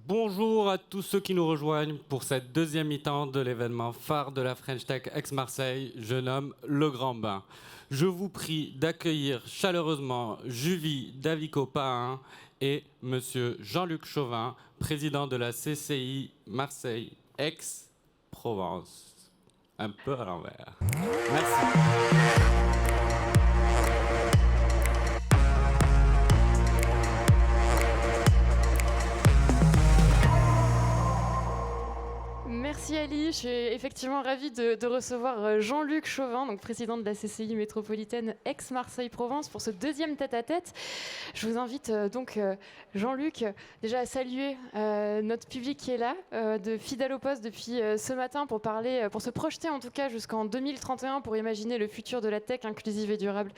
Bonjour à tous ceux qui nous rejoignent pour cette deuxième mi-temps de l'événement phare de la French Tech Aix-Marseille, je nomme Le Grand Bain. Je vous prie d'accueillir chaleureusement Juvie Davico-Pahin et Monsieur Jean-Luc Chauvin, président de la CCI Marseille Aix-Provence. Un peu à l'envers. Merci. Merci Ali, je suis effectivement ravie de recevoir Jean-Luc Chauvin, donc président de la CCI métropolitaine Aix-Marseille-Provence pour ce deuxième tête-à-tête. Je vous invite Jean-Luc, déjà à saluer notre public qui est là, de fidèle au poste depuis ce matin pour parler, pour se projeter en tout cas jusqu'en 2031 pour imaginer le futur de la tech inclusive et durable.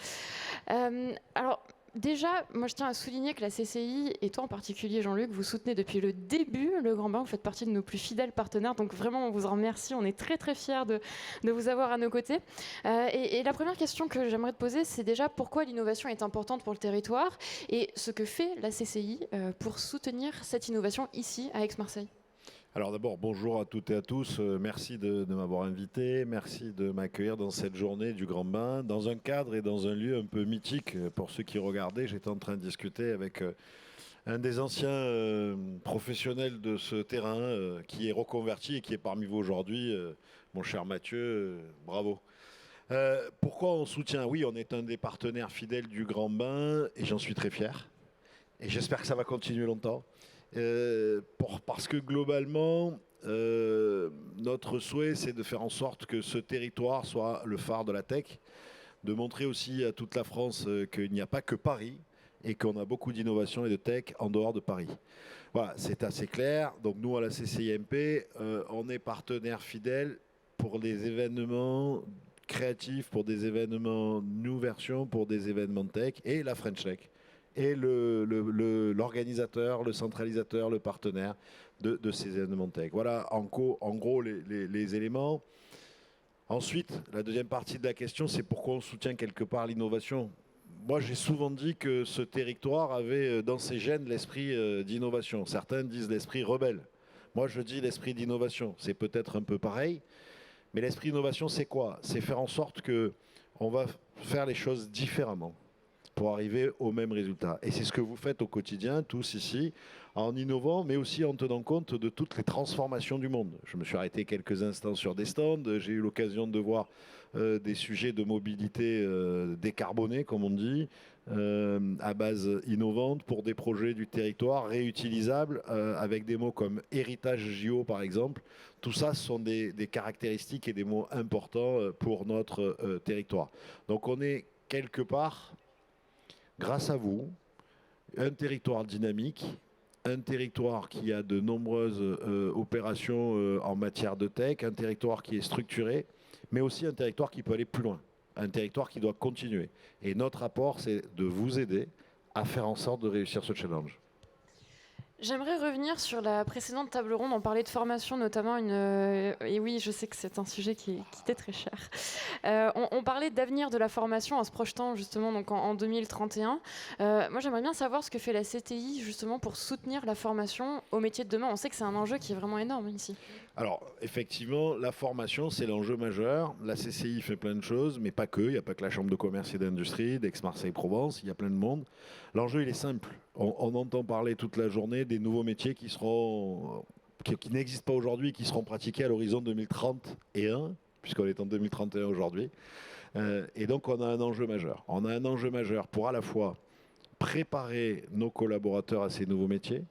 Alors, déjà, moi je tiens à souligner que la CCI, et toi en particulier Jean-Luc, vous soutenez depuis le début Le Grand Bain, vous faites partie de nos plus fidèles partenaires, donc vraiment on vous en remercie, on est très très fiers de vous avoir à nos côtés. Et la première question que j'aimerais te poser, c'est déjà pourquoi l'innovation est importante pour le territoire et ce que fait la CCI pour soutenir cette innovation ici à Aix-Marseille. Alors d'abord, bonjour à toutes et à tous. Merci de m'avoir invité. Merci de m'accueillir dans cette journée du Grand Bain, dans un cadre et dans un lieu un peu mythique. Pour ceux qui regardaient, j'étais en train de discuter avec un des anciens professionnels de ce terrain qui est reconverti et qui est parmi vous aujourd'hui. Mon cher Mathieu, bravo. Pourquoi on soutient? Oui, on est un des partenaires fidèles du Grand Bain et j'en suis très fier. Et j'espère que ça va continuer longtemps. Parce que globalement, notre souhait, c'est de faire en sorte que ce territoire soit le phare de la tech, de montrer aussi à toute la France qu'il n'y a pas que Paris et qu'on a beaucoup d'innovation et de tech en dehors de Paris. Voilà, c'est assez clair. Donc nous, à la CCIMP, on est partenaire fidèle pour des événements créatifs, pour des événements new version, pour des événements tech et la French Tech. Et l'organisateur, le centralisateur, le partenaire de ces événements tech. Voilà en gros les éléments. Ensuite, la deuxième partie de la question, c'est pourquoi on soutient quelque part l'innovation. Moi, j'ai souvent dit que ce territoire avait dans ses gènes l'esprit d'innovation. Certains disent l'esprit rebelle. Moi, je dis l'esprit d'innovation. C'est peut-être un peu pareil. Mais l'esprit d'innovation, c'est quoi? C'est faire en sorte qu'on va faire les choses différemment pour arriver au même résultat. Et c'est ce que vous faites au quotidien, tous ici, en innovant, mais aussi en tenant compte de toutes les transformations du monde. Je me suis arrêté quelques instants sur des stands, j'ai eu l'occasion de voir des sujets de mobilité décarbonés, comme on dit, à base innovante, pour des projets du territoire réutilisables, avec des mots comme héritage JO, par exemple. Tout ça, ce sont des caractéristiques et des mots importants pour notre territoire. Donc on est quelque part, grâce à vous, un territoire dynamique, un territoire qui a de nombreuses opérations en matière de tech, un territoire qui est structuré, mais aussi un territoire qui peut aller plus loin, un territoire qui doit continuer. Et notre apport, c'est de vous aider à faire en sorte de réussir ce challenge. J'aimerais revenir sur la précédente table ronde. On parlait de formation, notamment et oui, je sais que c'est un sujet qui t'est très cher. On parlait d'avenir de la formation en se projetant justement donc en 2031. Moi, j'aimerais bien savoir ce que fait la CTI justement pour soutenir la formation au métier de demain. On sait que c'est un enjeu qui est vraiment énorme ici. Alors, effectivement, la formation, c'est l'enjeu majeur. La CCI fait plein de choses, mais pas que. Il n'y a pas que la Chambre de commerce et d'industrie, d'Aix-Marseille-Provence. Il y a plein de monde. L'enjeu, il est simple. On entend parler toute la journée des nouveaux métiers qui n'existent pas aujourd'hui, qui seront pratiqués à l'horizon 2031, puisqu'on est en 2031 aujourd'hui. Et donc, on a un enjeu majeur. On a un enjeu majeur pour à la fois préparer nos collaborateurs à ces nouveaux métiers.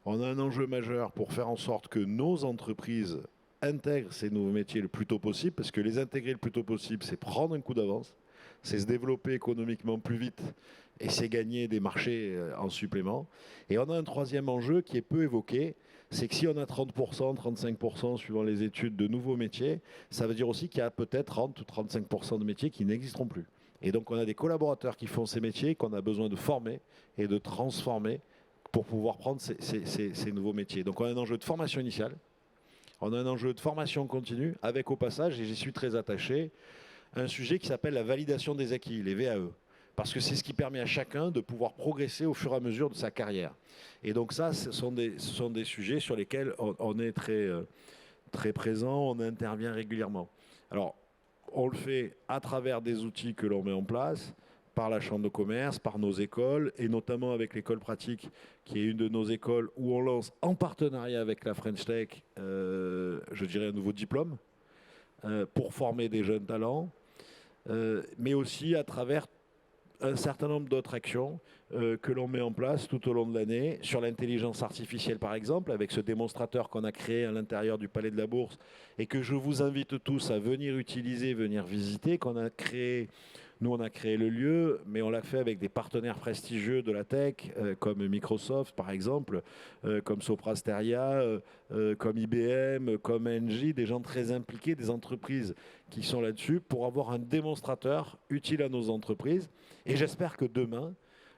On a un enjeu majeur pour faire en sorte que nos entreprises intègrent ces nouveaux métiers le plus tôt possible, parce que les intégrer le plus tôt possible, c'est prendre un coup d'avance, c'est se développer économiquement plus vite et c'est gagner des marchés en supplément. Et on a un troisième enjeu qui est peu évoqué, c'est que si on a 30%, 35% suivant les études de nouveaux métiers, ça veut dire aussi qu'il y a peut-être 30 ou 35% de métiers qui n'existeront plus. Et donc on a des collaborateurs qui font ces métiers qu'on a besoin de former et de transformer pour pouvoir prendre ces nouveaux métiers. Donc on a un enjeu de formation initiale, on a un enjeu de formation continue, avec au passage, et j'y suis très attaché, un sujet qui s'appelle la validation des acquis, les VAE. parce que c'est ce qui permet à chacun de pouvoir progresser au fur et à mesure de sa carrière. Et donc ça, ce sont des sujets sur lesquels on est très présent, on intervient régulièrement. Alors, on le fait à travers des outils que l'on met en place, par la Chambre de commerce, par nos écoles, et notamment avec l'école pratique, qui est une de nos écoles où on lance en partenariat avec la French Tech, je dirais un nouveau diplôme, pour former des jeunes talents, mais aussi à travers un certain nombre d'autres actions que l'on met en place tout au long de l'année, sur l'intelligence artificielle par exemple, avec ce démonstrateur qu'on a créé à l'intérieur du Palais de la Bourse et que je vous invite tous à venir utiliser, venir visiter, qu'on a créé. Nous, on a créé le lieu, mais on l'a fait avec des partenaires prestigieux de la tech, comme Microsoft, par exemple, comme Soprasteria, comme IBM, comme Engie, des gens très impliqués, des entreprises qui sont là-dessus, pour avoir un démonstrateur utile à nos entreprises. Et j'espère que demain,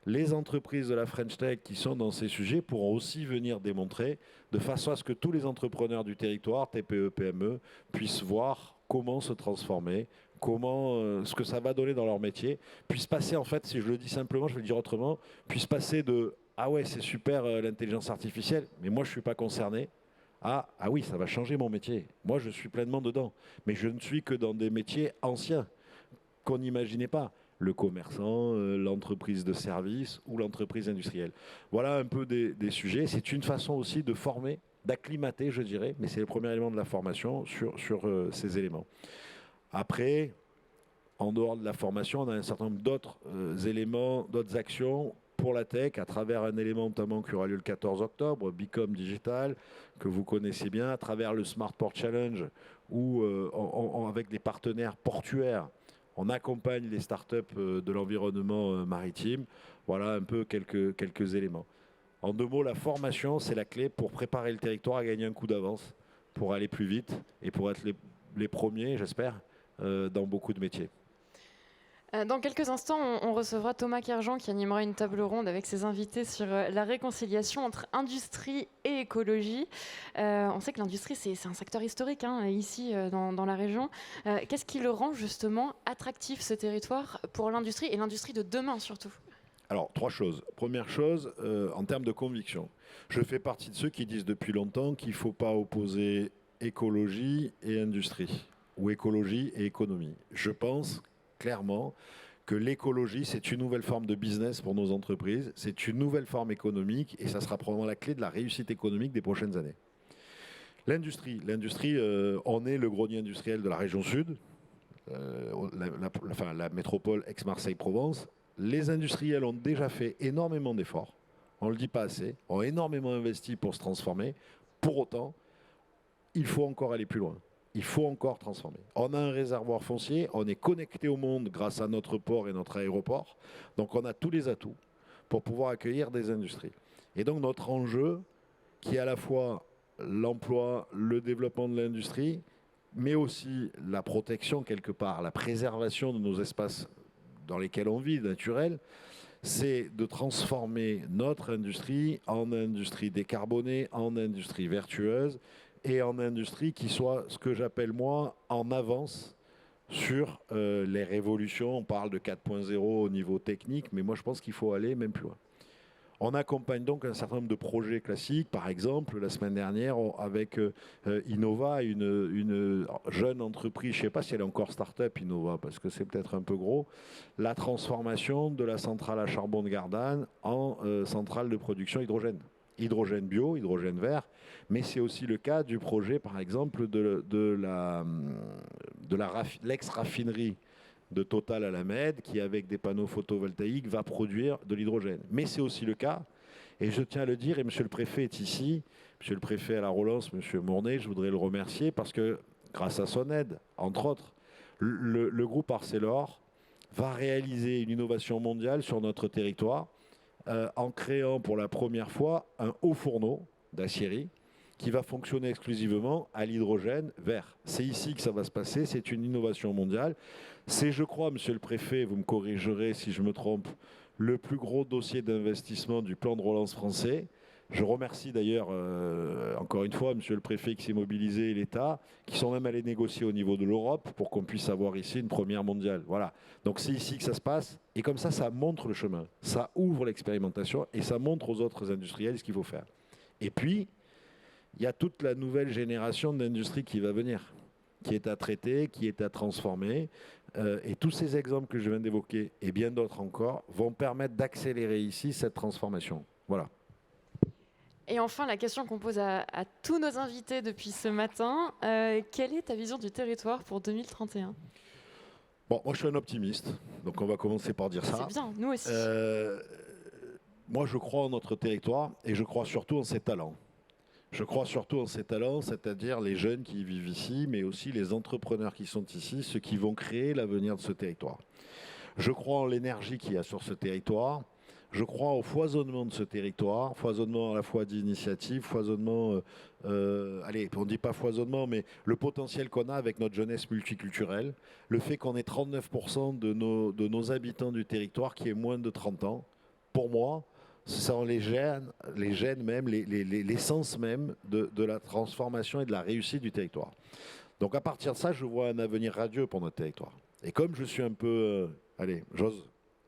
les entreprises de la French Tech qui sont dans ces sujets pourront aussi venir démontrer, de façon à ce que tous les entrepreneurs du territoire, TPE, PME, puissent voir comment se transformer, comment ce que ça va donner dans leur métier, puisse passer, en fait, si je le dis simplement, je vais le dire autrement, puisse passer de « Ah ouais, c'est super l'intelligence artificielle, mais moi je ne suis pas concerné » à « Ah oui, ça va changer mon métier, moi je suis pleinement dedans, mais je ne suis que dans des métiers anciens qu'on n'imaginait pas. » Le commerçant, l'entreprise de service ou l'entreprise industrielle. Voilà un peu des sujets. C'est une façon aussi de former, d'acclimater, je dirais, mais c'est le premier élément de la formation sur ces éléments. Après, en dehors de la formation, on a un certain nombre d'autres éléments, d'autres actions pour la tech, à travers un élément notamment qui aura lieu le 14 octobre, Bicom Digital, que vous connaissez bien, à travers le Smart Port Challenge, où avec des partenaires portuaires, on accompagne les startups de l'environnement maritime. Voilà un peu quelques éléments. En 2 mots, la formation, c'est la clé pour préparer le territoire à gagner un coup d'avance, pour aller plus vite et pour être les premiers, j'espère, dans beaucoup de métiers. Dans quelques instants, on recevra Thomas Kerjean qui animera une table ronde avec ses invités sur la réconciliation entre industrie et écologie. On sait que l'industrie, c'est un secteur historique ici dans la région. Qu'est-ce qui le rend justement attractif, ce territoire, pour l'industrie et l'industrie de demain surtout ? Alors, 3 choses. Première chose, en termes de conviction. Je fais partie de ceux qui disent depuis longtemps qu'il ne faut pas opposer écologie et industrie, ou écologie et économie. Je pense clairement que l'écologie, c'est une nouvelle forme de business pour nos entreprises, c'est une nouvelle forme économique et ça sera probablement la clé de la réussite économique des prochaines années. L'industrie, on est le grenier industriel de la région sud, la métropole Aix-Marseille-Provence. Les industriels ont déjà fait énormément d'efforts, on ne le dit pas assez, ont énormément investi pour se transformer. Pour autant, il faut encore aller plus loin. Il faut encore transformer. On a un réservoir foncier, on est connecté au monde grâce à notre port et notre aéroport. Donc on a tous les atouts pour pouvoir accueillir des industries. Et donc notre enjeu, qui est à la fois l'emploi, le développement de l'industrie, mais aussi la protection quelque part, la préservation de nos espaces dans lesquels on vit, naturels, c'est de transformer notre industrie en industrie décarbonée, en industrie vertueuse, et en industrie qui soit ce que j'appelle moi en avance sur les révolutions. On parle de 4.0 au niveau technique, mais moi je pense qu'il faut aller même plus loin. On accompagne donc un certain nombre de projets classiques. Par exemple, la semaine dernière, avec Innova, une jeune entreprise, je ne sais pas si elle est encore start-up Innova, parce que c'est peut-être un peu gros, la transformation de la centrale à charbon de Gardanne en centrale de production hydrogène. Hydrogène bio, hydrogène vert, mais c'est aussi le cas du projet, par exemple, de l'ex-raffinerie de Total à la Med, qui, avec des panneaux photovoltaïques, va produire de l'hydrogène. Mais c'est aussi le cas, et je tiens à le dire, et Monsieur le Préfet est ici, Monsieur le Préfet à la relance, Monsieur Mournet, je voudrais le remercier, parce que, grâce à son aide, entre autres, le groupe Arcelor va réaliser une innovation mondiale sur notre territoire, en créant pour la première fois un haut fourneau d'acierie qui va fonctionner exclusivement à l'hydrogène vert. C'est ici que ça va se passer, c'est une innovation mondiale. C'est, je crois, Monsieur le Préfet, vous me corrigerez si je me trompe, le plus gros dossier d'investissement du plan de relance français. Je remercie d'ailleurs, encore une fois, Monsieur le Préfet qui s'est mobilisé et l'État, qui sont même allés négocier au niveau de l'Europe pour qu'on puisse avoir ici une première mondiale. Voilà. Donc c'est ici que ça se passe. Et comme ça montre le chemin. Ça ouvre l'expérimentation et ça montre aux autres industriels ce qu'il faut faire. Et puis, il y a toute la nouvelle génération d'industrie qui va venir, qui est à traiter, qui est à transformer. Et tous ces exemples que je viens d'évoquer, et bien d'autres encore, vont permettre d'accélérer ici cette transformation. Voilà. Et enfin, la question qu'on pose à tous nos invités depuis ce matin, quelle est ta vision du territoire pour 2031 ? Bon, moi je suis un optimiste, donc on va commencer par dire ça. C'est bien, nous aussi. Moi je crois en notre territoire et je crois surtout en ses talents. Je crois surtout en ces talents, c'est-à-dire les jeunes qui vivent ici, mais aussi les entrepreneurs qui sont ici, ceux qui vont créer l'avenir de ce territoire. Je crois en l'énergie qu'il y a sur ce territoire. Je crois au foisonnement de ce territoire, foisonnement à la fois d'initiatives, foisonnement, allez, on ne dit pas foisonnement, mais le potentiel qu'on a avec notre jeunesse multiculturelle, le fait qu'on ait 39% de nos habitants du territoire qui aient moins de 30 ans, pour moi, ce sont les gènes même, l'essence même de la transformation et de la réussite du territoire. Donc à partir de ça, je vois un avenir radieux pour notre territoire. Et comme je suis un peu, allez,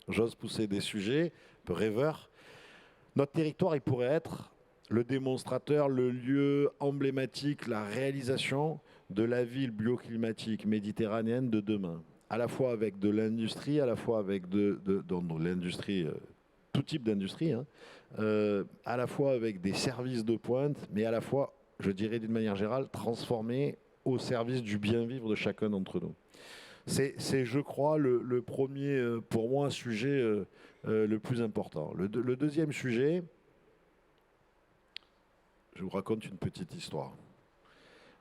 j'ose pousser des sujets, un peu rêveur, notre territoire, il pourrait être le démonstrateur, le lieu emblématique, la réalisation de la ville bioclimatique méditerranéenne de demain. À la fois avec de l'industrie, à la fois avec dans l'industrie... tout type d'industrie, hein, à la fois avec des services de pointe, mais à la fois, je dirais d'une manière générale, transformés au service du bien-vivre de chacun d'entre nous. C'est, je crois, le premier, pour moi, sujet le plus important. Le deuxième sujet, je vous raconte une petite histoire.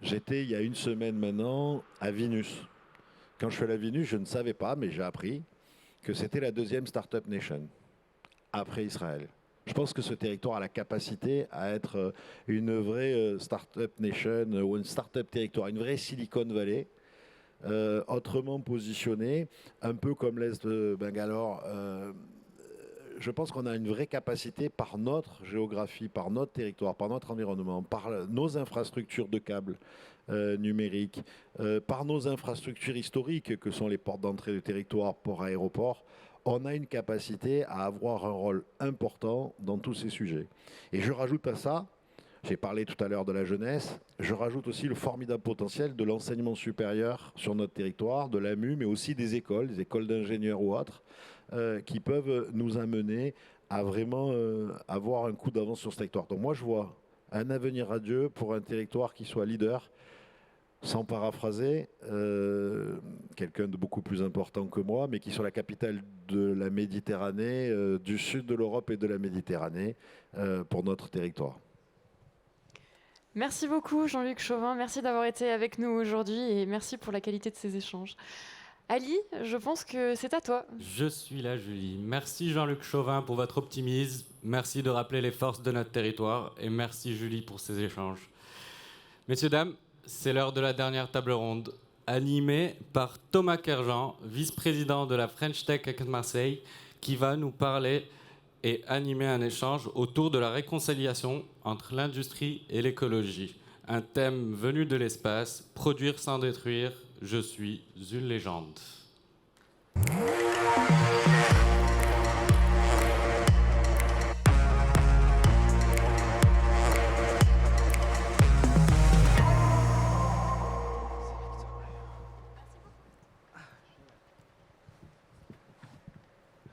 J'étais, il y a une semaine maintenant, à Vinus. Quand je suis allé à Vinus, je ne savais pas, mais j'ai appris que c'était la deuxième Startup Nation après Israël. Je pense que ce territoire a la capacité à être une vraie Startup Nation ou une Startup territoire, une vraie Silicon Valley, autrement positionnée, un peu comme l'Est de Bangalore. Je pense qu'on a une vraie capacité par notre géographie, par notre territoire, par notre environnement, par nos infrastructures de câbles numériques, par nos infrastructures historiques que sont les portes d'entrée du territoire, port, aéroport. On a une capacité à avoir un rôle important dans tous ces sujets. Et je rajoute à ça, j'ai parlé tout à l'heure de la jeunesse, je rajoute aussi le formidable potentiel de l'enseignement supérieur sur notre territoire, de l'AMU, mais aussi des écoles d'ingénieurs ou autres, qui peuvent nous amener à vraiment avoir un coup d'avance sur ce territoire. Donc moi je vois un avenir radieux pour un territoire qui soit leader, sans paraphraser, quelqu'un de beaucoup plus important que moi, mais qui soit la capitale de la Méditerranée, du sud de l'Europe et de la Méditerranée, pour notre territoire. Merci beaucoup Jean-Luc Chauvin, merci d'avoir été avec nous aujourd'hui et merci pour la qualité de ces échanges. Ali, je pense que c'est à toi. Je suis là, Julie. Merci Jean-Luc Chauvin pour votre optimisme, merci de rappeler les forces de notre territoire et merci Julie pour ces échanges. Messieurs, dames, c'est l'heure de la dernière table ronde, animée par Thomas Kerjean, vice-président de la French Tech Aix-Marseille, qui va nous parler et animer un échange autour de la réconciliation entre l'industrie et l'écologie. Un thème venu de l'espace, produire sans détruire, je suis une légende.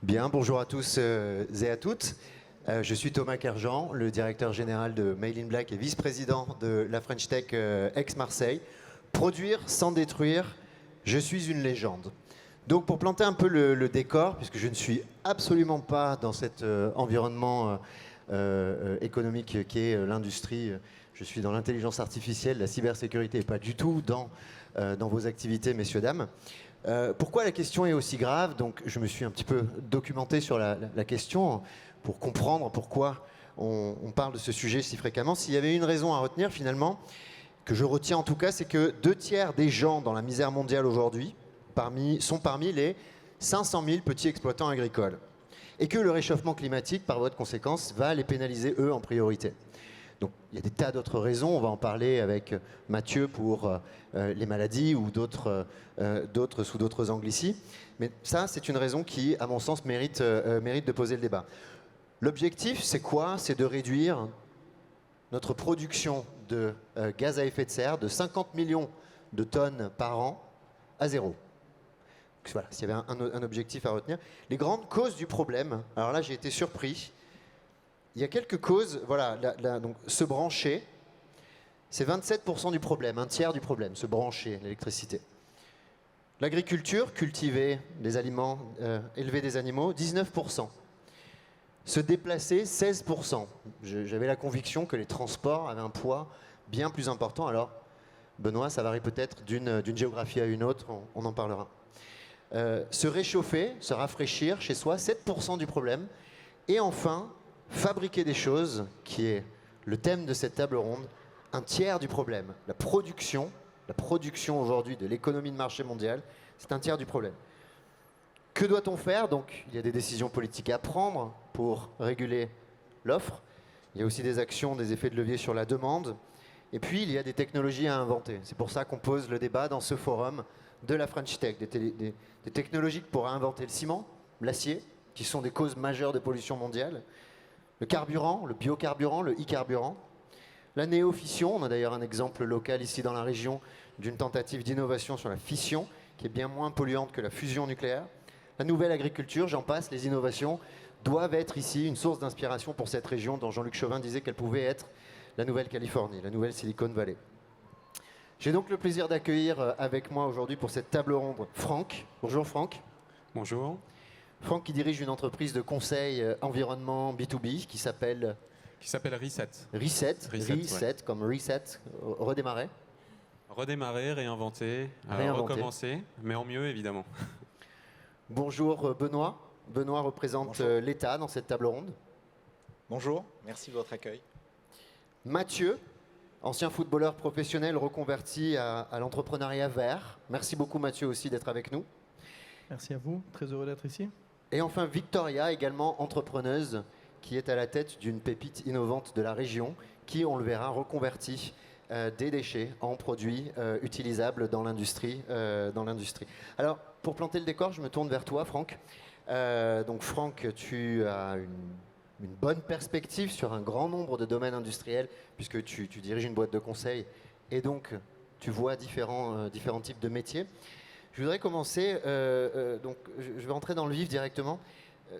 Bien, bonjour à tous et à toutes. Je suis Thomas Kerjean, le directeur général de Mail in Black et vice-président de la French Tech Aix-Marseille. Produire sans détruire, je suis une légende. Donc pour planter un peu le décor, puisque je ne suis absolument pas dans cet environnement économique qui est l'industrie, je suis dans l'intelligence artificielle, la cybersécurité, et pas du tout dans vos activités, messieurs, dames. Pourquoi la question est aussi grave? Donc, je me suis un petit peu documenté sur la question pour comprendre pourquoi on parle de ce sujet si fréquemment. S'il y avait une raison à retenir finalement, que je retiens en tout cas, c'est que 2/3 des gens dans la misère mondiale aujourd'hui sont parmi les 500 000 petits exploitants agricoles. et que le réchauffement climatique, par voie de conséquence, va les pénaliser, eux, en priorité. Donc il y a des tas d'autres raisons, on va en parler avec Mathieu pour les maladies ou d'autres sous d'autres angles ici. Mais ça, c'est une raison qui, à mon sens, mérite de poser le débat. L'objectif, c'est quoi? C'est de réduire notre production de gaz à effet de serre de 50 millions de tonnes par an à zéro. Donc, voilà, s'il y avait un objectif à retenir. Les grandes causes du problème, alors là j'ai été surpris. Il y a quelques causes, voilà, donc se brancher, c'est 27% du problème, un tiers du problème, se brancher, l'électricité. L'agriculture, cultiver des aliments, élever des animaux, 19%. Se déplacer, 16%. J'avais la conviction que les transports avaient un poids bien plus important. Alors, Benoît, ça varie peut-être d'une géographie à une autre, on en parlera. Se réchauffer, se rafraîchir chez soi, 7% du problème. Et enfin, fabriquer des choses, qui est le thème de cette table ronde, un tiers du problème. La production aujourd'hui de l'économie de marché mondiale, c'est un tiers du problème. Que doit-on faire? Donc, il y a des décisions politiques à prendre pour réguler l'offre. Il y a aussi des actions, des effets de levier sur la demande. Et puis, il y a des technologies à inventer. C'est pour ça qu'on pose le débat dans ce forum de la French Tech. Des technologies pour réinventer le ciment, l'acier, qui sont des causes majeures de pollution mondiale. Le carburant, le biocarburant, le e-carburant. La néo-fission, on a d'ailleurs un exemple local ici dans la région d'une tentative d'innovation sur la fission, qui est bien moins polluante que la fusion nucléaire. La nouvelle agriculture, j'en passe, les innovations doivent être ici une source d'inspiration pour cette région dont Jean-Luc Chauvin disait qu'elle pouvait être la nouvelle Californie, la nouvelle Silicon Valley. J'ai donc le plaisir d'accueillir avec moi aujourd'hui pour cette table ronde Franck. Bonjour Franck. Bonjour. Franck qui dirige une entreprise de conseil environnement B2B qui s'appelle Reset. Reset, Ouais. Comme reset, redémarrer. Redémarrer, réinventer, recommencer, mais en mieux évidemment. Bonjour Benoît. Benoît représente l'État dans cette table ronde. Bonjour, merci de votre accueil. Mathieu, ancien footballeur professionnel reconverti à l'entrepreneuriat vert. Merci beaucoup Mathieu aussi d'être avec nous. Merci à vous, très heureux d'être ici. Et enfin Victoria, également entrepreneuse, qui est à la tête d'une pépite innovante de la région, qui, on le verra, reconvertit des déchets en produits utilisables dans l'industrie. Alors, pour planter le décor, je me tourne vers toi, Franck. Donc Franck, tu as une bonne perspective sur un grand nombre de domaines industriels, puisque tu diriges une boîte de conseil, et donc tu vois différents types de métiers. Je voudrais commencer, donc je vais entrer dans le vif directement,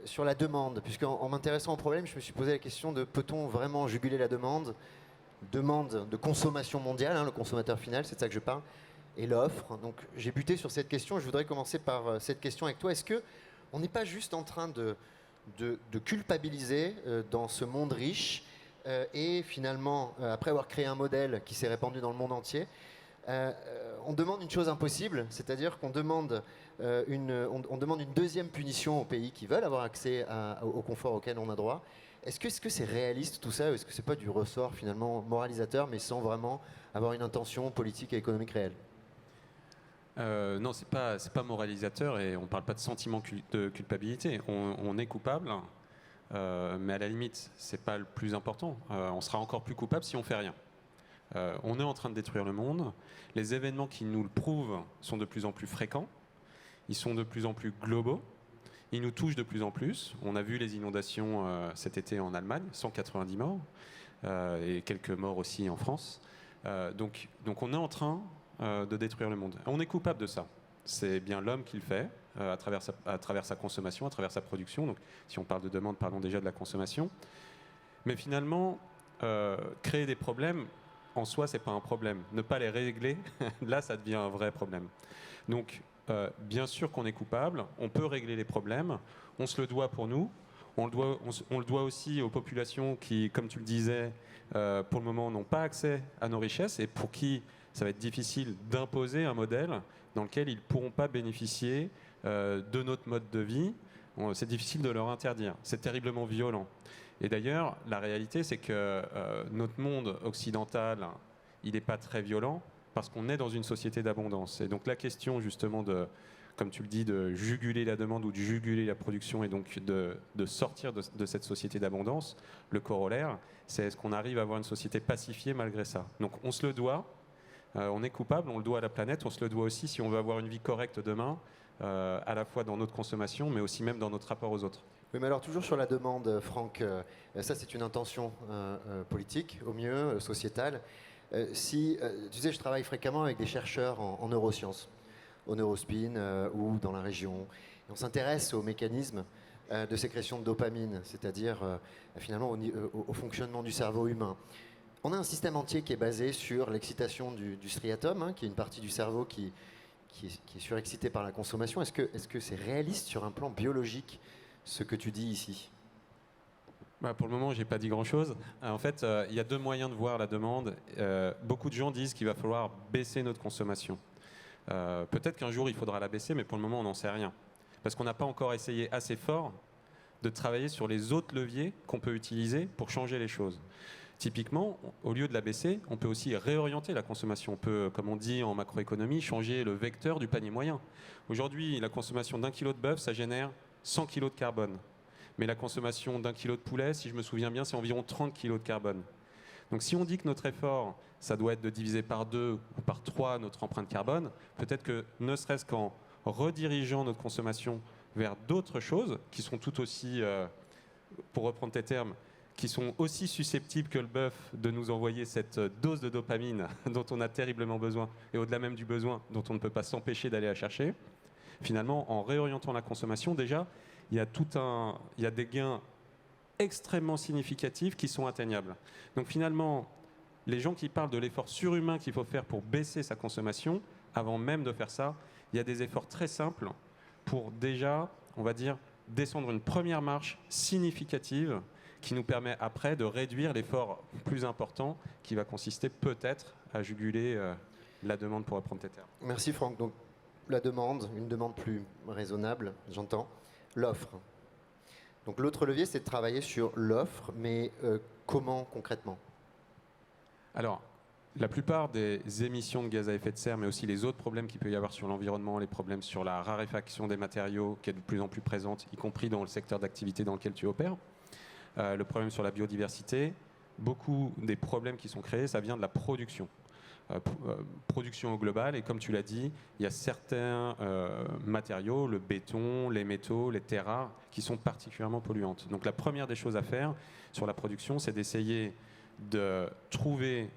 sur la demande, puisqu'en m'intéressant au problème, je me suis posé la question de peut-on vraiment juguler la demande de consommation mondiale, le consommateur final, c'est de ça que je parle, et l'offre. Donc j'ai buté sur cette question, je voudrais commencer par cette question avec toi. Est-ce qu'on n'est pas juste en train de culpabiliser dans ce monde riche et finalement, après avoir créé un modèle qui s'est répandu dans le monde entier, on demande une chose impossible, c'est-à-dire qu'on demande on demande une deuxième punition aux pays qui veulent avoir accès au confort auquel on a droit. Est-ce que c'est réaliste tout ça, ou est-ce que c'est pas du ressort finalement moralisateur, mais sans vraiment avoir une intention politique et économique réelle? Non, c'est pas moralisateur et on parle pas de sentiment de culpabilité. On est coupable, mais à la limite, c'est pas le plus important. On sera encore plus coupable si on fait rien. On est en train de détruire le monde. Les événements qui nous le prouvent sont de plus en plus fréquents. Ils sont de plus en plus globaux. Ils nous touchent de plus en plus. On a vu les inondations cet été en Allemagne, 190 morts, et quelques morts aussi en France. Donc on est en train de détruire le monde. On est coupable de ça. C'est bien l'homme qui le fait, à travers sa consommation, à travers sa production. Donc si on parle de demande, parlons déjà de la consommation. Mais finalement, créer des problèmes, en soi, c'est pas un problème. Ne pas les régler, là, ça devient un vrai problème. Donc, bien sûr qu'on est coupable, on peut régler les problèmes, on se le doit pour nous, on le doit aussi aux populations qui, comme tu le disais, pour le moment n'ont pas accès à nos richesses et pour qui ça va être difficile d'imposer un modèle dans lequel ils ne pourront pas bénéficier de notre mode de vie. C'est difficile de leur interdire, c'est terriblement violent. Et d'ailleurs, la réalité, c'est que notre monde occidental, il n'est pas très violent parce qu'on est dans une société d'abondance. Et donc la question justement de comme tu le dis, de juguler la demande ou de juguler la production et donc de sortir de cette société d'abondance. Le corollaire, c'est est-ce qu'on arrive à avoir une société pacifiée malgré ça. Donc on se le doit, on est coupable, on le doit à la planète, on se le doit aussi si on veut avoir une vie correcte demain, à la fois dans notre consommation, mais aussi même dans notre rapport aux autres. Oui, mais alors toujours sur la demande, Franck, ça c'est une intention politique, au mieux, sociétale. Tu sais, je travaille fréquemment avec des chercheurs en neurosciences, au Neurospin ou dans la région. Et on s'intéresse aux mécanismes de sécrétion de dopamine, c'est-à-dire finalement au fonctionnement du cerveau humain. On a un système entier qui est basé sur l'excitation du striatum, hein, qui est une partie du cerveau qui est surexcitée par la consommation. Est-ce que c'est réaliste sur un plan biologique ce que tu dis ici? Pour le moment, je n'ai pas dit grand-chose. En fait, il y a deux moyens de voir la demande. Beaucoup de gens disent qu'il va falloir baisser notre consommation. Peut-être qu'un jour, il faudra la baisser, mais pour le moment, on n'en sait rien. Parce qu'on n'a pas encore essayé assez fort de travailler sur les autres leviers qu'on peut utiliser pour changer les choses. Typiquement, au lieu de la baisser, on peut aussi réorienter la consommation. On peut, comme on dit en macroéconomie, changer le vecteur du panier moyen. Aujourd'hui, la consommation d'1 kilo de bœuf, ça génère 100 kg de carbone. Mais la consommation d'1 kilo de poulet, si je me souviens bien, c'est environ 30 kg de carbone. Donc si on dit que notre effort, ça doit être de diviser par 2 ou par 3 notre empreinte carbone, peut-être que ne serait-ce qu'en redirigeant notre consommation vers d'autres choses qui sont tout aussi, pour reprendre tes termes, qui sont aussi susceptibles que le bœuf de nous envoyer cette dose de dopamine dont on a terriblement besoin, et au-delà même du besoin dont on ne peut pas s'empêcher d'aller la chercher. Finalement, en réorientant la consommation, déjà, il y a des gains extrêmement significatifs qui sont atteignables. Donc finalement, les gens qui parlent de l'effort surhumain qu'il faut faire pour baisser sa consommation, avant même de faire ça, il y a des efforts très simples pour déjà, on va dire, descendre une première marche significative qui nous permet après de réduire l'effort plus important qui va consister peut-être à juguler la demande, pour reprendre tes termes. Merci Franck. Donc la demande, une demande plus raisonnable, j'entends. L'offre. Donc l'autre levier, c'est de travailler sur l'offre, mais comment concrètement? Alors, la plupart des émissions de gaz à effet de serre, mais aussi les autres problèmes qu'il peut y avoir sur l'environnement, les problèmes sur la raréfaction des matériaux qui est de plus en plus présente, y compris dans le secteur d'activité dans lequel tu opères, le problème sur la biodiversité, beaucoup des problèmes qui sont créés, ça vient de la production. Production au global, et comme tu l'as dit, il y a certains matériaux, le béton, les métaux, les terres rares, qui sont particulièrement polluantes. Donc la première des choses à faire sur la production, c'est d'essayer de trouver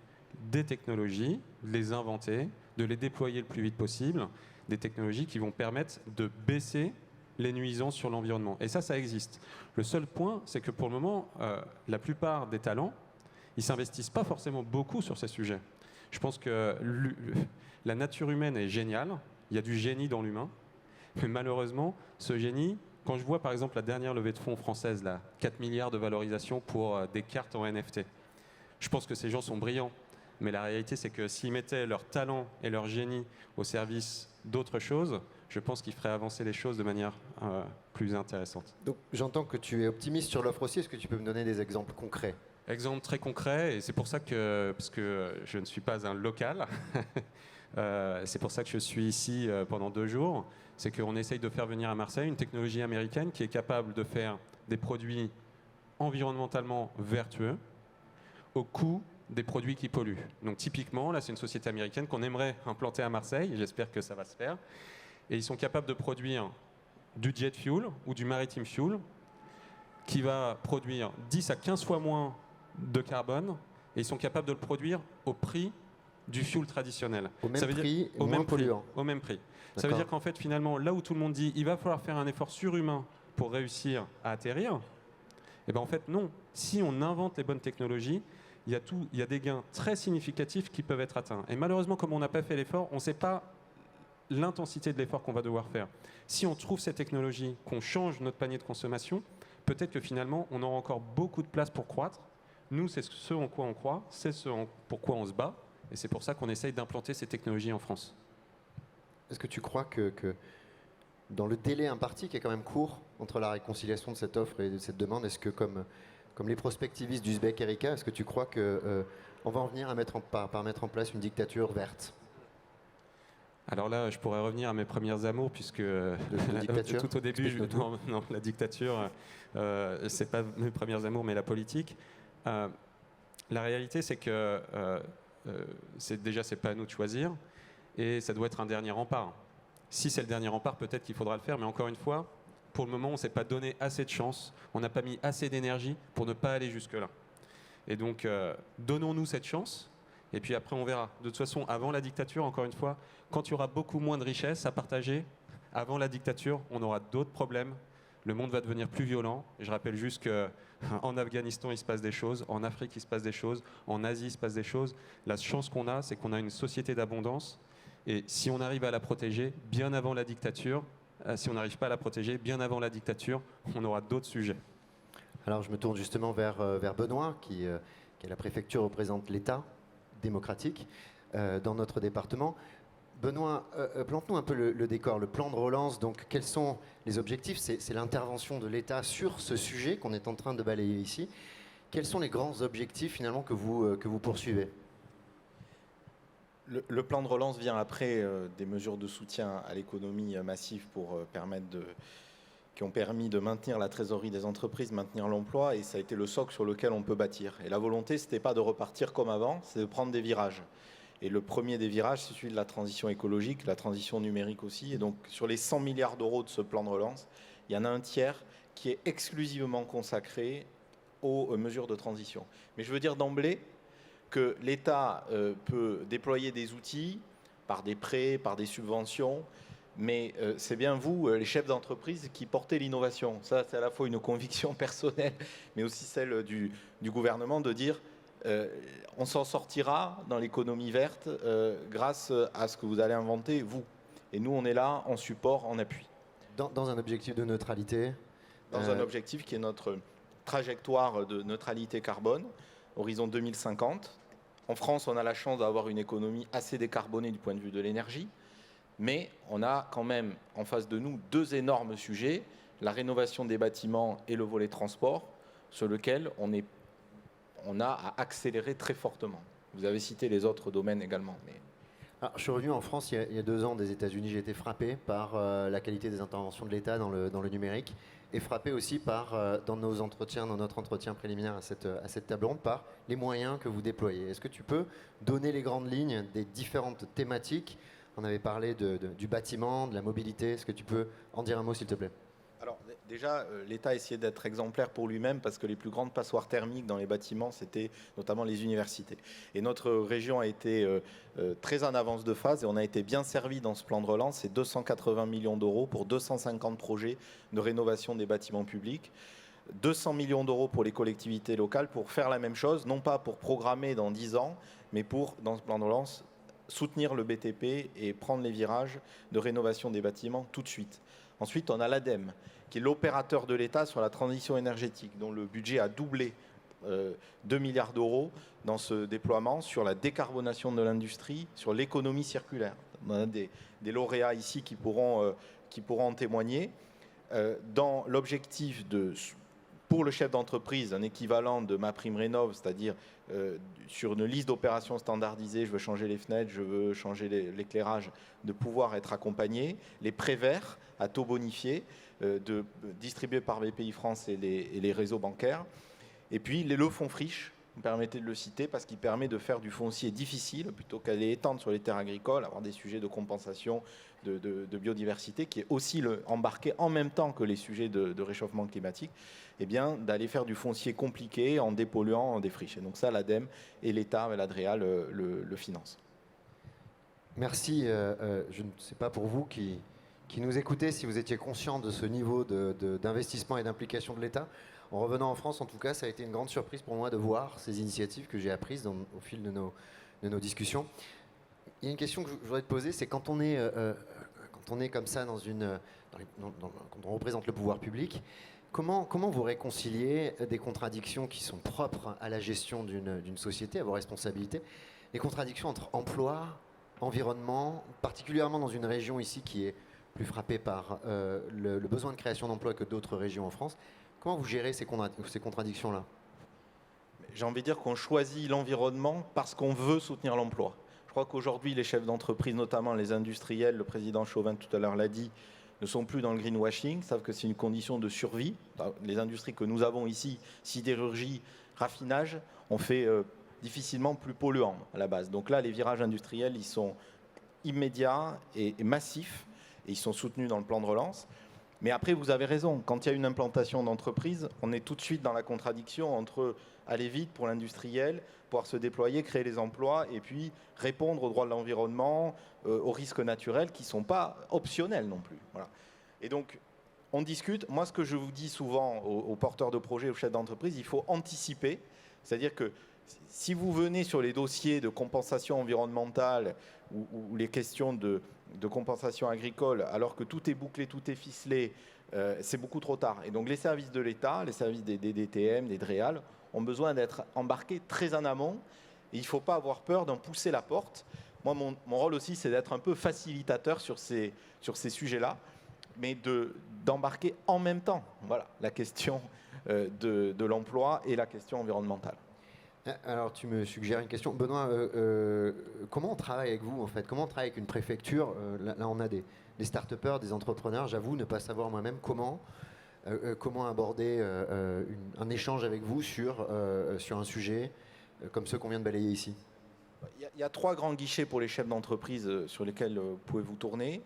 des technologies, de les inventer, de les déployer le plus vite possible, des technologies qui vont permettre de baisser les nuisances sur l'environnement. Et ça existe. Le seul point, c'est que pour le moment, la plupart des talents, ils ne s'investissent pas forcément beaucoup sur ces sujets. Je pense que la nature humaine est géniale, il y a du génie dans l'humain, mais malheureusement, ce génie, quand je vois par exemple la dernière levée de fonds française, là, 4 milliards de valorisation pour des cartes en NFT, je pense que ces gens sont brillants, mais la réalité c'est que s'ils mettaient leur talent et leur génie au service d'autres choses, je pense qu'ils feraient avancer les choses de manière plus intéressante. Donc j'entends que tu es optimiste sur l'offre aussi, est-ce que tu peux me donner des exemples concrets? Exemple très concret, et c'est pour ça que, parce que je ne suis pas un local, c'est pour ça que je suis ici pendant 2 jours, c'est qu'on essaye de faire venir à Marseille une technologie américaine qui est capable de faire des produits environnementalement vertueux au coût des produits qui polluent. Donc typiquement, là c'est une société américaine qu'on aimerait implanter à Marseille, j'espère que ça va se faire, et ils sont capables de produire du jet fuel ou du maritime fuel qui va produire 10 à 15 fois moins de carbone, et ils sont capables de le produire au prix du fuel traditionnel. Au même prix, au moins même polluant. Au même prix. Ça veut dire qu'en fait, finalement, là où tout le monde dit il va falloir faire un effort surhumain pour réussir à atterrir, et ben en fait non. Si on invente les bonnes technologies, il y a des gains très significatifs qui peuvent être atteints. Et malheureusement, comme on n'a pas fait l'effort, on ne sait pas l'intensité de l'effort qu'on va devoir faire. Si on trouve ces technologies, qu'on change notre panier de consommation, peut-être que finalement, on aura encore beaucoup de place pour croître. Nous, c'est ce en quoi on croit, c'est ce pour quoi on se bat, et c'est pour ça qu'on essaye d'implanter ces technologies en France. Est-ce que tu crois que dans le délai imparti, qui est quand même court, entre la réconciliation de cette offre et de cette demande, est-ce que comme les prospectivistes d'Uzbek Erika, est-ce que tu crois qu'on va en venir à par mettre en place une dictature verte? Alors là, je pourrais revenir à mes premières amours, puisque dictature tout au début, Explique-nous tout. non, la dictature, c'est pas mes premières amours, mais la politique. La réalité, c'est que c'est pas à nous de choisir, et ça doit être un dernier rempart. Si c'est le dernier rempart, peut-être qu'il faudra le faire, mais encore une fois, pour le moment, on ne s'est pas donné assez de chance, on n'a pas mis assez d'énergie pour ne pas aller jusque-là. Et donc, donnons-nous cette chance, et puis après, on verra. De toute façon, avant la dictature, encore une fois, quand il y aura beaucoup moins de richesses à partager, avant la dictature, on aura d'autres problèmes. Le monde va devenir plus violent. Je rappelle juste qu'en Afghanistan, il se passe des choses, en Afrique, il se passe des choses, en Asie, il se passe des choses. La chance qu'on a, c'est qu'on a une société d'abondance. Et si on arrive à la protéger bien avant la dictature, si on n'arrive pas à la protéger bien avant la dictature, on aura d'autres sujets. Alors je me tourne justement vers Benoît, qui est la préfecture, représente l'État démocratique dans notre département. Benoît, plante-nous un peu le décor, le plan de relance. Donc, quels sont les objectifs? C'est l'intervention de l'État sur ce sujet qu'on est en train de balayer ici. Quels sont les grands objectifs finalement que vous poursuivez? Le plan de relance vient après des mesures de soutien à l'économie massive qui ont permis de maintenir la trésorerie des entreprises, maintenir l'emploi, et ça a été le socle sur lequel on peut bâtir. Et la volonté, ce n'était pas de repartir comme avant, c'est de prendre des virages. Et le premier des virages, c'est celui de la transition écologique, la transition numérique aussi. Et donc, sur les 100 milliards d'euros de ce plan de relance, il y en a un tiers qui est exclusivement consacré aux mesures de transition. Mais je veux dire d'emblée que l'État peut déployer des outils par des prêts, par des subventions, mais c'est bien vous, les chefs d'entreprise, qui portez l'innovation. Ça, c'est à la fois une conviction personnelle, mais aussi celle du gouvernement de dire on s'en sortira dans l'économie verte grâce à ce que vous allez inventer, vous. Et nous, on est là en support, en appui. Dans un objectif de neutralité. Dans un objectif qui est notre trajectoire de neutralité carbone, horizon 2050. En France, on a la chance d'avoir une économie assez décarbonée du point de vue de l'énergie, mais on a quand même en face de nous deux énormes sujets, la rénovation des bâtiments et le volet transport, sur lequel on a à accélérer très fortement. Vous avez cité les autres domaines également. Alors, je suis revenu en France il y a 2 ans des États-Unis. J'ai été frappé par la qualité des interventions de l'État dans le numérique, et frappé aussi dans notre entretien préliminaire à cette table ronde, par les moyens que vous déployez. Est-ce que tu peux donner les grandes lignes des différentes thématiques? On avait parlé du bâtiment, de la mobilité. Est-ce que tu peux en dire un mot, s'il te plaît? Alors déjà, l'État a essayé d'être exemplaire pour lui-même, parce que les plus grandes passoires thermiques dans les bâtiments, c'était notamment les universités. Et notre région a été très en avance de phase, et on a été bien servi dans ce plan de relance. C'est 280 millions d'euros pour 250 projets de rénovation des bâtiments publics. 200 millions d'euros pour les collectivités locales pour faire la même chose, non pas pour programmer dans 10 ans, mais pour, dans ce plan de relance, soutenir le BTP et prendre les virages de rénovation des bâtiments tout de suite. Ensuite, on a l'ADEME, qui est l'opérateur de l'État sur la transition énergétique, dont le budget a doublé 2 milliards d'euros dans ce déploiement sur la décarbonation de l'industrie, sur l'économie circulaire. On a des lauréats ici qui pourront en témoigner. Dans l'objectif pour le chef d'entreprise, un équivalent de MaPrimeRénov', c'est-à-dire sur une liste d'opérations standardisées, je veux changer les fenêtres, je veux changer l'éclairage, de pouvoir être accompagné. Les prêts verts à taux bonifiés, distribués par BPIFrance et les réseaux bancaires. Et puis le fonds friche, vous me permettez de le citer, parce qu'il permet de faire du foncier difficile, plutôt qu'aller étendre sur les terres agricoles, avoir des sujets de compensation de biodiversité, qui est aussi embarqué en même temps que les sujets de réchauffement climatique, et bien d'aller faire du foncier compliqué en dépolluant, en défrichant. Donc ça, l'ADEME et l'État, l'ADREA, le financent. Merci. Je ne sais pas pour vous qui nous écoutez, si vous étiez conscient de ce niveau d'investissement et d'implication de l'État. En revenant en France, en tout cas, ça a été une grande surprise pour moi de voir ces initiatives que j'ai apprises au fil de nos discussions. Il y a une question que je voudrais te poser, c'est quand on est comme ça quand on représente le pouvoir public, comment vous réconciliez des contradictions qui sont propres à la gestion d'une société, à vos responsabilités, les contradictions entre emploi, environnement, particulièrement dans une région ici qui est plus frappée par le besoin de création d'emplois que d'autres régions en France? Comment vous gérez ces contradictions-là? J'ai envie de dire qu'on choisit l'environnement parce qu'on veut soutenir l'emploi. Je crois qu'aujourd'hui, les chefs d'entreprise, notamment les industriels, le président Chauvin tout à l'heure l'a dit, ne sont plus dans le greenwashing, savent que c'est une condition de survie. Les industries que nous avons ici, sidérurgie, raffinage, ont fait difficilement plus polluants à la base. Donc là, les virages industriels, ils sont immédiats et massifs, et ils sont soutenus dans le plan de relance. Mais après, vous avez raison, quand il y a une implantation d'entreprise, on est tout de suite dans la contradiction entre aller vite pour l'industriel, pouvoir se déployer, créer les emplois, et puis répondre aux droits de l'environnement, aux risques naturels qui ne sont pas optionnels non plus. Voilà. Et donc, on discute. Moi, ce que je vous dis souvent aux porteurs de projets, aux chefs d'entreprise, il faut anticiper. C'est-à-dire que si vous venez sur les dossiers de compensation environnementale ou les questions de compensation agricole, alors que tout est bouclé, tout est ficelé, c'est beaucoup trop tard. Et donc, les services de l'État, les services des DTM, des DREAL, ont besoin d'être embarqués très en amont. Et il ne faut pas avoir peur d'en pousser la porte. Moi, mon rôle aussi, c'est d'être un peu facilitateur sur ces sujets-là, mais d'embarquer en même temps, voilà, la question de l'emploi et la question environnementale. Alors, tu me suggères une question. Benoît, comment on travaille avec vous, en fait? Comment on travaille avec une préfecture? Là, on a des start-upers, des entrepreneurs. J'avoue ne pas savoir moi-même comment aborder un échange avec vous sur un sujet comme ceux qu'on vient de balayer ici. Il y a 3 grands guichets pour les chefs d'entreprise sur lesquels vous pouvez vous tourner.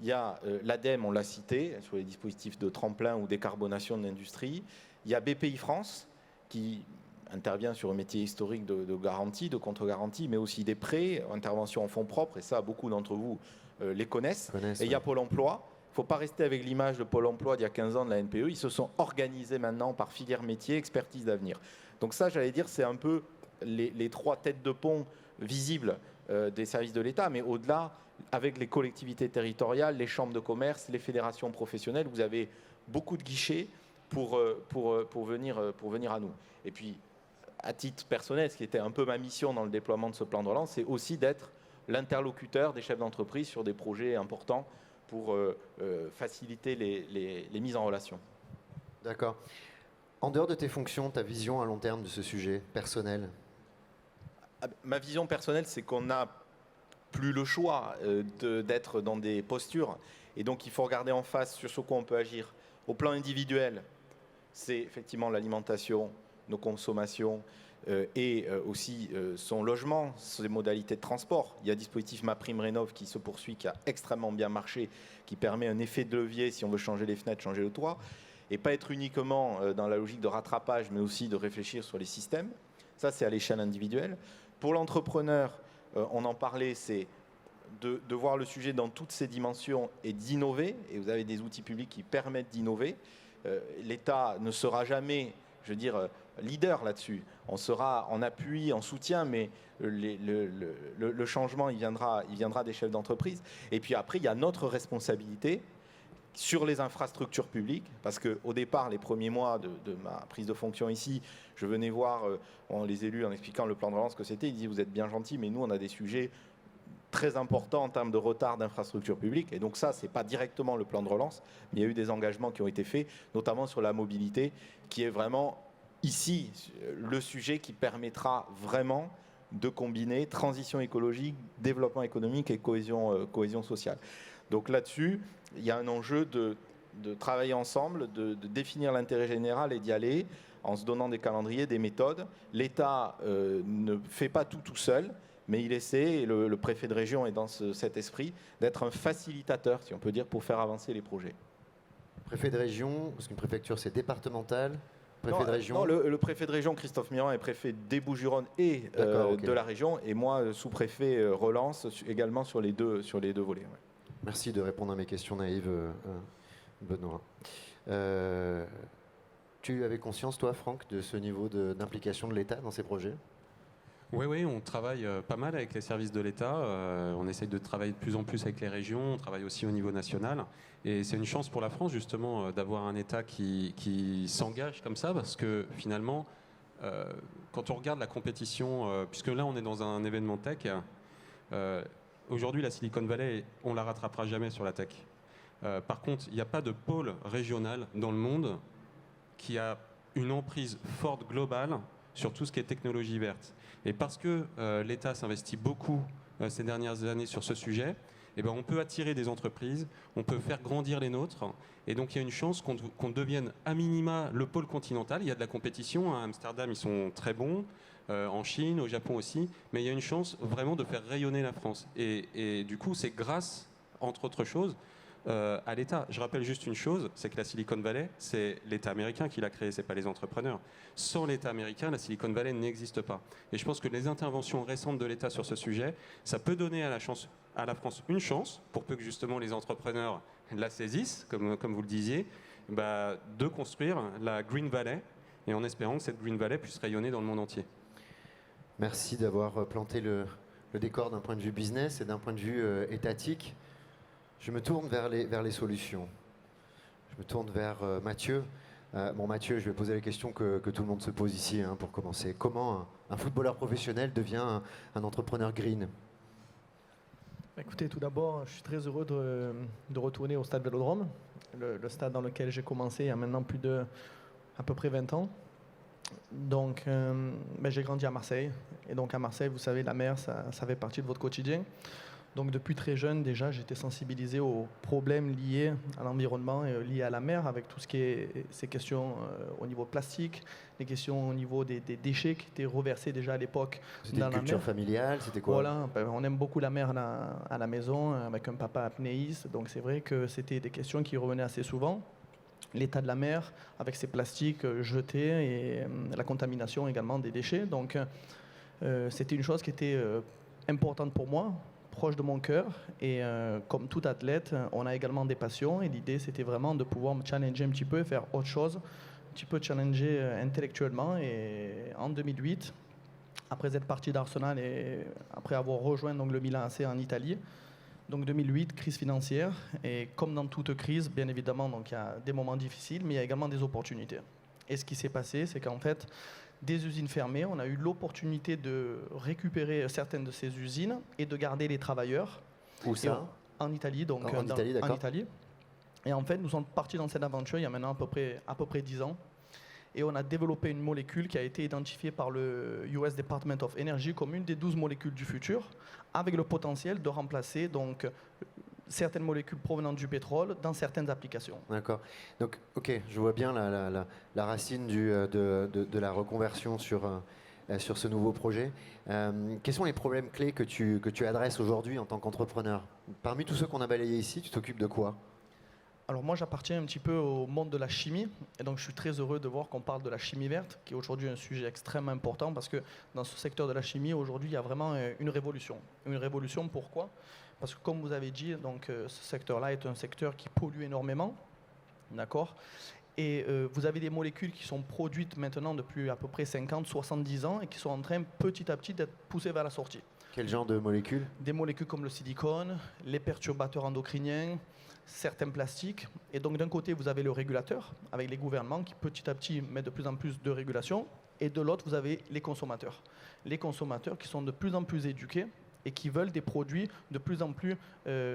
Il y a l'ADEME, on l'a cité, sur les dispositifs de tremplin ou décarbonation de l'industrie. Il y a BPI France, qui intervient sur un métier historique de garantie, de contre-garantie, mais aussi des prêts, intervention en fonds propres, et ça, beaucoup d'entre vous les connaissent. Et il y a Pôle emploi. Il ne faut pas rester avec l'image de Pôle emploi d'il y a 15 ans de la NPE. Ils se sont organisés maintenant par filière métier, expertise d'avenir. Donc ça, j'allais dire, c'est un peu les 3 têtes de pont visibles des services de l'État, mais au-delà, avec les collectivités territoriales, les chambres de commerce, les fédérations professionnelles, vous avez beaucoup de guichets pour venir à nous. Et puis, à titre personnel, ce qui était un peu ma mission dans le déploiement de ce plan de relance, c'est aussi d'être l'interlocuteur des chefs d'entreprise sur des projets importants pour faciliter les mises en relation. D'accord. En dehors de tes fonctions, ta vision à long terme de ce sujet personnel? Ma vision personnelle, c'est qu'on n'a plus le choix d'être dans des postures. Et donc, il faut regarder en face sur ce quoi on peut agir. Au plan individuel, c'est effectivement l'alimentation, nos consommations et aussi son logement, ses modalités de transport. Il y a un dispositif MaPrimeRénov' qui se poursuit, qui a extrêmement bien marché, qui permet un effet de levier si on veut changer les fenêtres, changer le toit. Et pas être uniquement dans la logique de rattrapage, mais aussi de réfléchir sur les systèmes. Ça, c'est à l'échelle individuelle. Pour l'entrepreneur, on en parlait, c'est de voir le sujet dans toutes ses dimensions et d'innover. Et vous avez des outils publics qui permettent d'innover. L'État ne sera jamais, je veux dire, leader là-dessus. On sera en appui, en soutien, mais le changement, il viendra des chefs d'entreprise. Et puis après, il y a notre responsabilité sur les infrastructures publiques, parce qu'au départ, les premiers mois de ma prise de fonction ici, je venais voir les élus en expliquant le plan de relance que c'était. Ils disaient, vous êtes bien gentils, mais nous, on a des sujets très importants en termes de retard d'infrastructures publiques. Et donc ça, ce n'est pas directement le plan de relance, mais il y a eu des engagements qui ont été faits, notamment sur la mobilité, qui est vraiment ici le sujet qui permettra vraiment de combiner transition écologique, développement économique et cohésion sociale. Donc là-dessus, il y a un enjeu de travailler ensemble, de définir l'intérêt général et d'y aller en se donnant des calendriers, des méthodes. L'État ne fait pas tout seul, mais il essaie, et le préfet de région est dans cet esprit, d'être un facilitateur, si on peut dire, pour faire avancer les projets. Préfet de région, parce qu'une préfecture c'est départemental. Préfet de région. Non, le préfet de région, Christophe Mirand, est préfet des Bouches-du-Rhône et de la région, et moi, sous-préfet, relance également sur les deux volets. Ouais. Merci de répondre à mes questions naïves, Benoît. Tu avais conscience, toi, Franck, de ce niveau d'implication de l'État dans ces projets? Oui, on travaille pas mal avec les services de l'État. On essaye de travailler de plus en plus avec les régions. On travaille aussi au niveau national. Et c'est une chance pour la France, justement, d'avoir un État qui s'engage comme ça, parce que finalement, quand on regarde la compétition, puisque là, on est dans un événement tech, aujourd'hui, la Silicon Valley, on ne la rattrapera jamais sur la tech. Par contre, il n'y a pas de pôle régional dans le monde qui a une emprise forte globale sur tout ce qui est technologie verte. Et parce que l'État s'investit beaucoup ces dernières années sur ce sujet, eh ben, on peut attirer des entreprises, on peut faire grandir les nôtres. Et donc il y a une chance qu'on devienne à minima le pôle continental. Il y a de la compétition. À Amsterdam, ils sont très bons. En Chine, au Japon aussi. Mais il y a une chance vraiment de faire rayonner la France. Et du coup, c'est grâce, entre autres choses, à l'État. Je rappelle juste une chose, c'est que la Silicon Valley, c'est l'État américain qui l'a créée, c'est pas les entrepreneurs. Sans l'État américain, la Silicon Valley n'existe pas. Et je pense que les interventions récentes de l'État sur ce sujet, ça peut donner à la France une chance, pour peu que justement les entrepreneurs la saisissent, comme vous le disiez, de construire la Green Valley, et en espérant que cette Green Valley puisse rayonner dans le monde entier. Merci d'avoir planté le décor d'un point de vue business et d'un point de vue étatique. Je me tourne vers les solutions. Je me tourne vers Mathieu. Mathieu, je vais poser la question que tout le monde se pose ici pour commencer. Comment un footballeur professionnel devient un entrepreneur green ? Écoutez, tout d'abord, je suis très heureux de retourner au stade Vélodrome, le stade dans lequel j'ai commencé il y a maintenant à peu près 20 ans. Donc, j'ai grandi à Marseille. Et donc, à Marseille, vous savez, la mer, ça fait partie de votre quotidien. Donc, depuis très jeune, déjà, j'étais sensibilisé aux problèmes liés à l'environnement et liés à la mer, avec tout ce qui est ces questions au niveau plastique, les questions au niveau des déchets qui étaient reversés déjà à l'époque C'était dans une la culture mer. familiale, c'était quoi ? Voilà, on aime beaucoup la mer à la maison, avec un papa apnéiste. Donc, c'est vrai que c'était des questions qui revenaient assez souvent. L'état de la mer avec ses plastiques jetés et la contamination également des déchets. Donc c'était une chose qui était importante pour moi, proche de mon cœur. Et comme tout athlète, on a également des passions. Et l'idée, c'était vraiment de pouvoir me challenger un petit peu et faire autre chose, un petit peu challenger intellectuellement. Et en 2008, après être parti d'Arsenal et après avoir rejoint donc, le Milan AC en Italie, donc 2008, crise financière, et comme dans toute crise, bien évidemment, donc il y a des moments difficiles, mais il y a également des opportunités. Et ce qui s'est passé, c'est qu'en fait, des usines fermées, on a eu l'opportunité de récupérer certaines de ces usines et de garder les travailleurs. Où ça ? En Italie, donc en Italie, d'accord. en Italie. Et en fait, nous sommes partis dans cette aventure il y a maintenant à peu près 10 ans. Et on a développé une molécule qui a été identifiée par le US Department of Energy comme une des 12 molécules du futur, avec le potentiel de remplacer donc, certaines molécules provenant du pétrole dans certaines applications. D'accord. Donc, ok, je vois bien la racine de la reconversion sur ce nouveau projet. Quels sont les problèmes clés que tu adresses aujourd'hui en tant qu'entrepreneur ? Parmi tous ceux qu'on a balayés ici, tu t'occupes de quoi ? Alors moi, j'appartiens un petit peu au monde de la chimie, et donc je suis très heureux de voir qu'on parle de la chimie verte, qui est aujourd'hui un sujet extrêmement important, parce que dans ce secteur de la chimie, aujourd'hui, il y a vraiment une révolution. Une révolution, pourquoi ? Parce que comme vous avez dit, donc, ce secteur-là est un secteur qui pollue énormément, d'accord ? Et vous avez des molécules qui sont produites maintenant depuis à peu près 50-70 ans, et qui sont en train petit à petit d'être poussées vers la sortie. Quel genre de molécules ? Des molécules comme le silicone, les perturbateurs endocriniens, certains plastiques. Et donc d'un côté, vous avez le régulateur, avec les gouvernements qui petit à petit mettent de plus en plus de régulation. Et de l'autre, vous avez les consommateurs. Les consommateurs qui sont de plus en plus éduqués et qui veulent des produits de plus en plus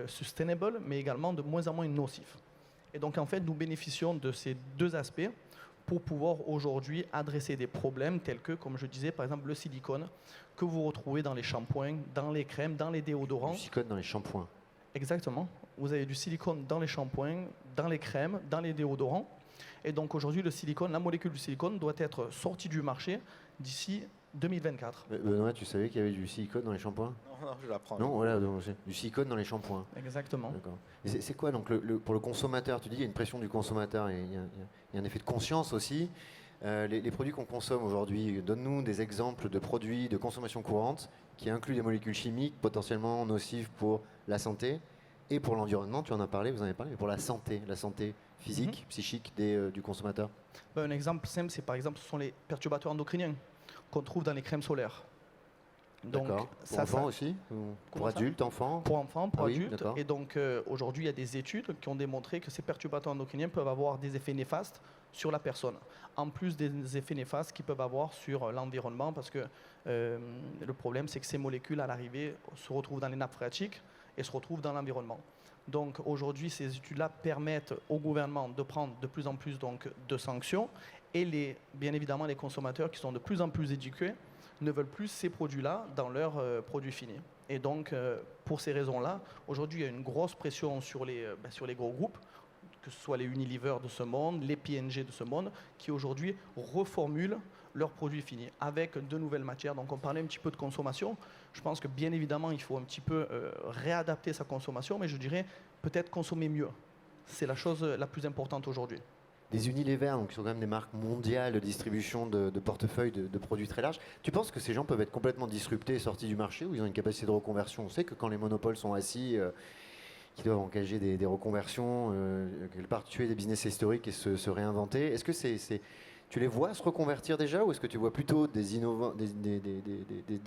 sustainable, mais également de moins en moins nocifs. Et donc en fait, nous bénéficions de ces deux aspects pour pouvoir aujourd'hui adresser des problèmes tels que, comme je disais, par exemple le silicone que vous retrouvez dans les shampoings, dans les crèmes, dans les déodorants. Du silicone dans les shampoings. Exactement. Vous avez du silicone dans les shampoings, dans les crèmes, dans les déodorants. Et donc aujourd'hui, le silicone, la molécule du silicone doit être sortie du marché d'ici 2024. Benoît, tu savais qu'il y avait du silicone dans les shampoings ? Non, je l'apprends. Non, voilà, donc, du silicone dans les shampoings. Exactement. D'accord. Et c'est quoi donc pour le consommateur ? Tu dis qu'il y a une pression du consommateur et il y a un effet de conscience aussi. Les produits qu'on consomme aujourd'hui, donne-nous des exemples de produits de consommation courante qui incluent des molécules chimiques potentiellement nocives pour la santé et pour l'environnement. Tu en as parlé, vous en avez parlé, mais pour la santé physique, psychique du consommateur. Un exemple simple, c'est par exemple, ce sont les perturbateurs endocriniens qu'on trouve dans les crèmes solaires. Donc, d'accord. Pour enfants aussi ? Pour adultes, enfants ? Pour enfants, pour adultes. Oui, et donc aujourd'hui, il y a des études qui ont démontré que ces perturbateurs endocriniens peuvent avoir des effets néfastes sur la personne, en plus des effets néfastes qu'ils peuvent avoir sur l'environnement, parce que le problème, c'est que ces molécules, à l'arrivée, se retrouvent dans les nappes phréatiques et se retrouvent dans l'environnement. Donc aujourd'hui, ces études-là permettent au gouvernement de prendre de plus en plus donc, de sanctions, et bien évidemment, les consommateurs qui sont de plus en plus éduqués ne veulent plus ces produits-là dans leurs produits finis. Et donc, pour ces raisons-là, aujourd'hui, il y a une grosse pression sur les gros groupes, que ce soit les Unilever de ce monde, les P&G de ce monde, qui aujourd'hui reformulent leurs produits finis avec de nouvelles matières. Donc on parlait un petit peu de consommation. Je pense que bien évidemment, il faut un petit peu réadapter sa consommation, mais je dirais peut-être consommer mieux. C'est la chose la plus importante aujourd'hui. Des Unilever, donc, qui sont quand même des marques mondiales de distribution de portefeuilles de produits très larges. Tu penses que ces gens peuvent être complètement disruptés et sortis du marché, ou ils ont une capacité de reconversion? On sait que quand les monopoles sont assis, qui doivent engager des reconversions, quelque part tuer des business historiques et se réinventer. Est-ce que tu les vois se reconvertir déjà, ou est-ce que tu vois plutôt des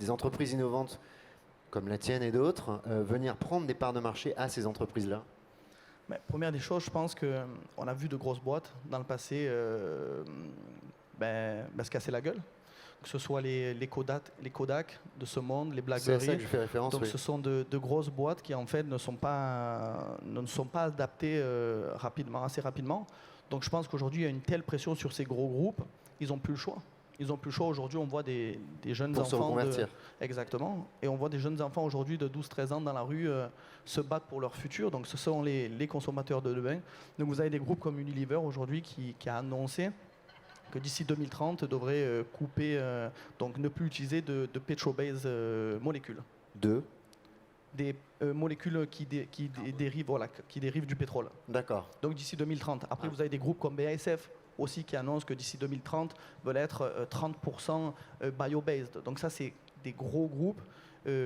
entreprises innovantes comme la tienne et d'autres venir prendre des parts de marché à ces entreprises-là? Première des choses, je pense qu'on a vu de grosses boîtes dans le passé se casser la gueule. Que ce soit les Kodak de ce monde, les BlackBerry. C'est à ça que je fais référence. Donc, ce sont de grosses boîtes qui en fait ne sont pas adaptées assez rapidement. Donc je pense qu'aujourd'hui, il y a une telle pression sur ces gros groupes, ils n'ont plus le choix. Ils n'ont plus le choix. Aujourd'hui, on voit des jeunes pour se enfants. reconvertir. Exactement. Et on voit des jeunes enfants aujourd'hui de 12-13 ans dans la rue se battre pour leur futur. Donc ce sont les consommateurs de demain. Donc vous avez des groupes comme Unilever aujourd'hui qui a annoncé que d'ici 2030 devrait couper, donc ne plus utiliser de petrol-based molécules. Des molécules qui dérivent du pétrole. D'accord. Donc d'ici 2030. Après, vous avez des groupes comme BASF aussi qui annoncent que d'ici 2030 veulent être 30% bio-based. Donc ça, c'est des gros groupes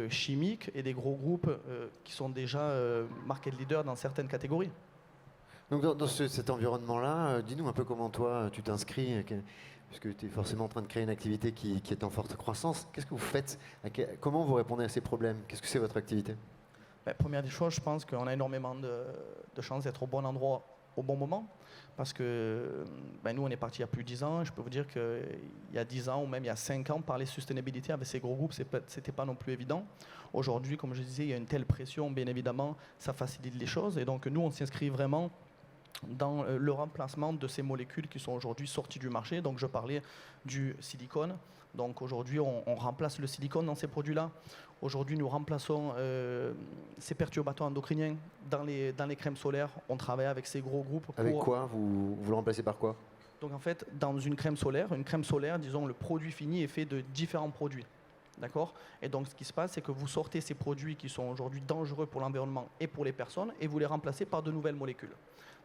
chimiques et des gros groupes qui sont déjà market leaders dans certaines catégories. Donc dans cet environnement-là, dis-nous un peu comment toi tu t'inscris, puisque tu es forcément en train de créer une activité qui est en forte croissance. Qu'est-ce que vous faites? Comment vous répondez à ces problèmes? Qu'est-ce que c'est votre activité? Première des choses, je pense qu'on a énormément de chances d'être au bon endroit au bon moment. Parce que nous, on est parti il y a plus de 10 ans. Je peux vous dire qu'il y a 10 ans ou même il y a 5 ans, parler sustainabilité avec ces gros groupes, ce n'était pas non plus évident. Aujourd'hui, comme je disais, il y a une telle pression, bien évidemment, ça facilite les choses. Et donc nous, on s'inscrit vraiment dans le remplacement de ces molécules qui sont aujourd'hui sorties du marché. Donc je parlais du silicone. Donc aujourd'hui, on remplace le silicone dans ces produits-là. Aujourd'hui, nous remplaçons ces perturbateurs endocriniens dans les crèmes solaires. On travaille avec ces gros groupes. Avec quoi vous le remplacez par quoi? Donc en fait, dans une crème solaire, disons, le produit fini est fait de différents produits. D'accord? Et donc ce qui se passe, c'est que vous sortez ces produits qui sont aujourd'hui dangereux pour l'environnement et pour les personnes et vous les remplacez par de nouvelles molécules.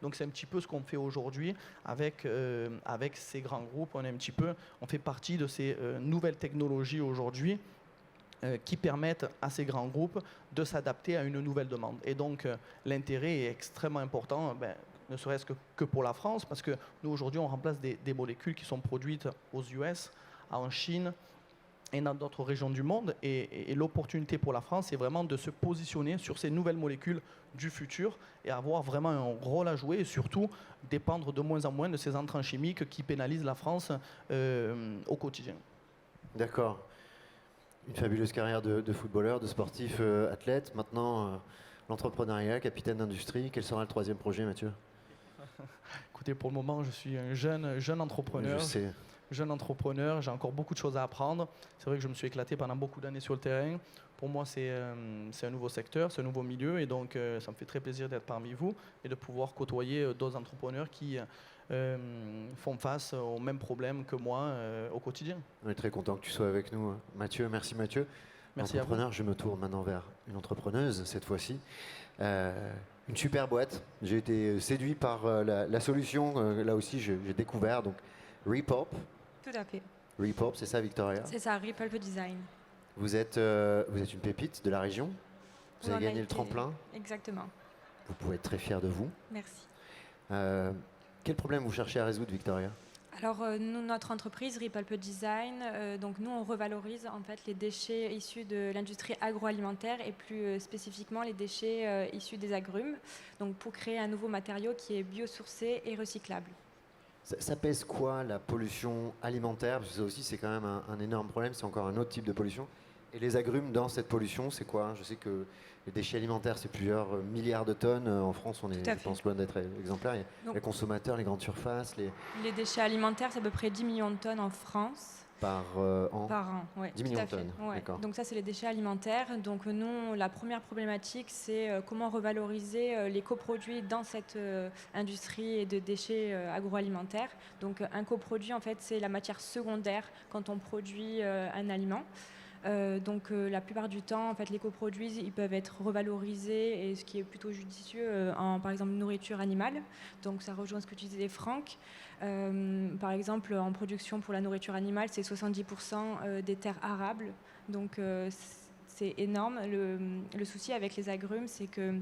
Donc c'est un petit peu ce qu'on fait aujourd'hui avec ces grands groupes. On fait partie de ces nouvelles technologies aujourd'hui qui permettent à ces grands groupes de s'adapter à une nouvelle demande. Et donc l'intérêt est extrêmement important, ne serait-ce que pour la France, parce que nous aujourd'hui on remplace des molécules qui sont produites aux US, en Chine et dans d'autres régions du monde. Et l'opportunité pour la France, c'est vraiment de se positionner sur ces nouvelles molécules du futur et avoir vraiment un rôle à jouer et surtout dépendre de moins en moins de ces entrants chimiques qui pénalisent la France au quotidien. D'accord. Une fabuleuse carrière de footballeur, de sportif, athlète. Maintenant, l'entrepreneuriat, capitaine d'industrie. Quel sera le troisième projet, Mathieu? Écoutez, pour le moment, je suis un jeune entrepreneur. Je sais. Jeune entrepreneur, j'ai encore beaucoup de choses à apprendre. C'est vrai que je me suis éclaté pendant beaucoup d'années sur le terrain. Pour moi, c'est un nouveau secteur, c'est un nouveau milieu. Et donc, ça me fait très plaisir d'être parmi vous et de pouvoir côtoyer d'autres entrepreneurs qui font face aux mêmes problèmes que moi au quotidien. On est très content que tu sois avec nous, Mathieu. Merci, Mathieu. Merci entrepreneur, je me tourne maintenant vers une entrepreneuse, cette fois-ci. Une super boîte. J'ai été séduit par la solution. Là aussi, j'ai découvert. Donc, Repop. Tout à fait. Repop, c'est ça, Victoria? C'est ça, Repulp Design. Vous êtes une pépite de la région. Vous avez gagné le tremplin. Exactement. Vous pouvez être très fier de vous. Merci. Quel problème vous cherchez à résoudre, Victoria? Alors, nous, notre entreprise, Repulp Design, donc nous, on revalorise en fait les déchets issus de l'industrie agroalimentaire et plus spécifiquement les déchets issus des agrumes, donc pour créer un nouveau matériau qui est biosourcé et recyclable. Ça pèse quoi, la pollution alimentaire? Parce que ça aussi, c'est quand même un énorme problème, c'est encore un autre type de pollution. Et les agrumes dans cette pollution, c'est quoi? Je sais que les déchets alimentaires, c'est plusieurs milliards de tonnes. En France, on est, je pense, loin d'être exemplaire. Il y a les consommateurs, les grandes surfaces. Les déchets alimentaires, c'est à peu près 10 millions de tonnes en France. par an. Par an, oui. 10 millions de tonnes, Ouais. d'accord. Donc ça, c'est les déchets alimentaires. Donc nous, la première problématique, c'est comment revaloriser les coproduits dans cette industrie de déchets agroalimentaires. Donc un coproduit, en fait, c'est la matière secondaire quand on produit un aliment. Donc la plupart du temps, en fait, les coproduits, ils peuvent être revalorisés, et ce qui est plutôt judicieux en, par exemple, nourriture animale. Donc ça rejoint ce que tu disais, Franck. Par exemple, en production pour la nourriture animale, c'est 70% des terres arables. Donc c'est énorme. Le souci avec les agrumes, c'est que